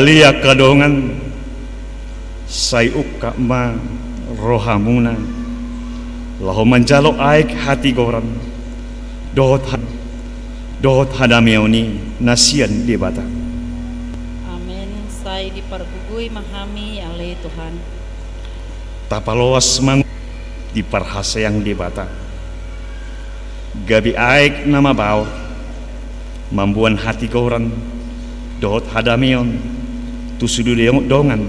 alia kadongan sai ukka ma rohamuna laho manjalo aik hati goran dohot hadameoni nasian di bata. Amin. Sai dipargugui mahami ale Tuhan. Tapaloas mang di parhasayang di bata. Gabi aik nama bau mambuan hati goran dohot hadameon tu sudu deong dongan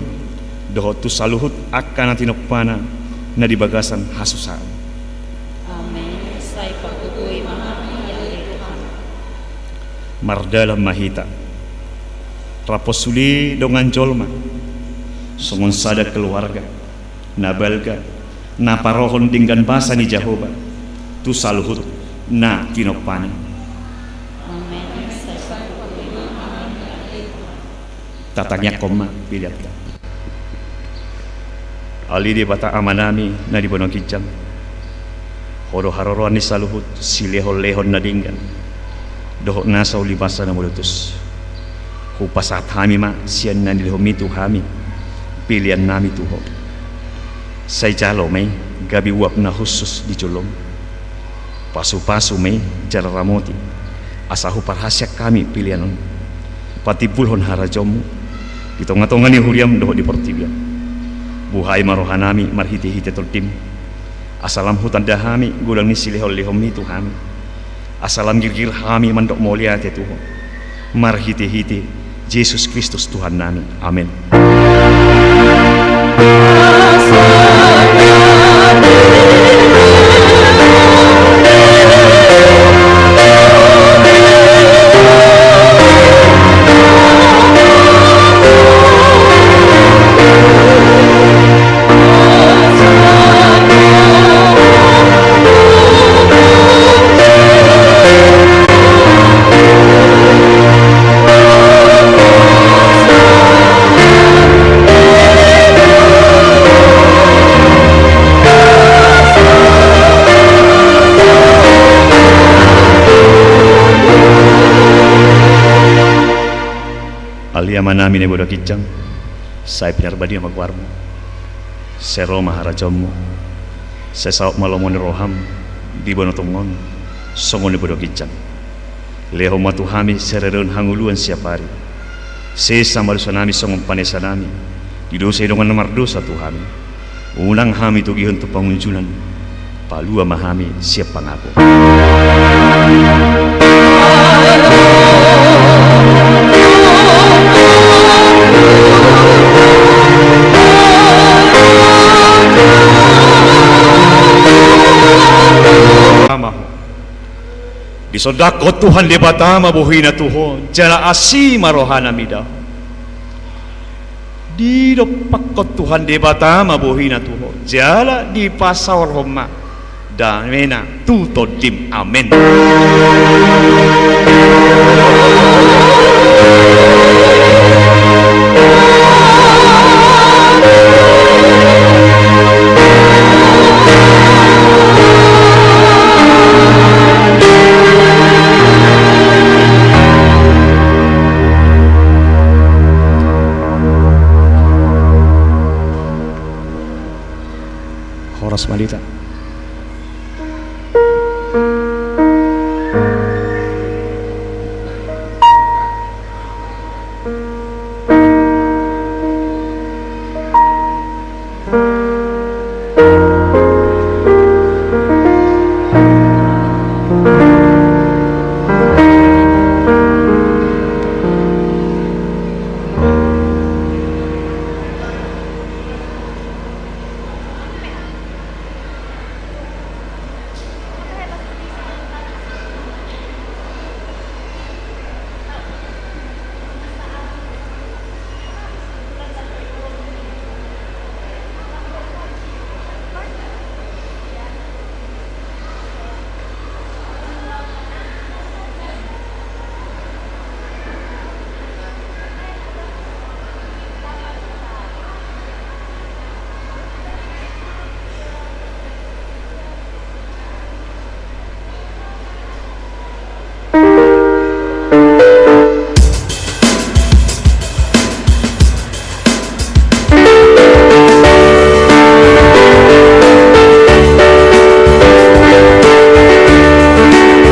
dohot tu saluhut akan tinopana na di bagasan hasusaan. Amin. Sai pargugui mahami ale Tuhan. Mardalam mahita raposuli dongan jolma songon sada keluarga nabalga na parohon dinggan basa ni Jehovah tu saluhut na tinopana. Amin. Sai pargugui mahami ale Tuhan. Tatangnya koma pilihat ka ali di bata amanami na di bono kijang horo haroroan ni saluhut si lehon na dinggan dohok nasa ulibasa na mulutus hupasat hami ma siyan na nilihomitu hami pilihan nami tuho say jalo may gabi wap na husus di julong pasu-pasu may jararamoti asahu parhasyak kami pilihanon pati bulhon harajomu itonga-tonga ni huriam dohok di portibia buhay marohanami marhiti-hiti tultim asalam hutan dahami gulang ni silihol-lihom itu hami asalam girgir hami mandok mulia te Tuhan marhiti-hiti Yesus Kristus Tuhan nami. Amin. Aliaman namin ay bodo kitjang say pinarbadi na magwarmo sero maharajomu sesaok malomon roham di bono tungon songon ni bodo kitjang leho matuhami sereron hanguluan siapari sesa malusanami songon panesanami didosa idongan nomor dosa tuhami unang hami tugihon tu pangunjulan palua mahami siap pangako. Di sodako Tuhan di bata mabuhi na Tuhan jana asi marohana midah di dopakot Tuhan di bata mabuhi na Tuhan jala di pasar Roma dan mena tuto dim. Amin. Horas Malita.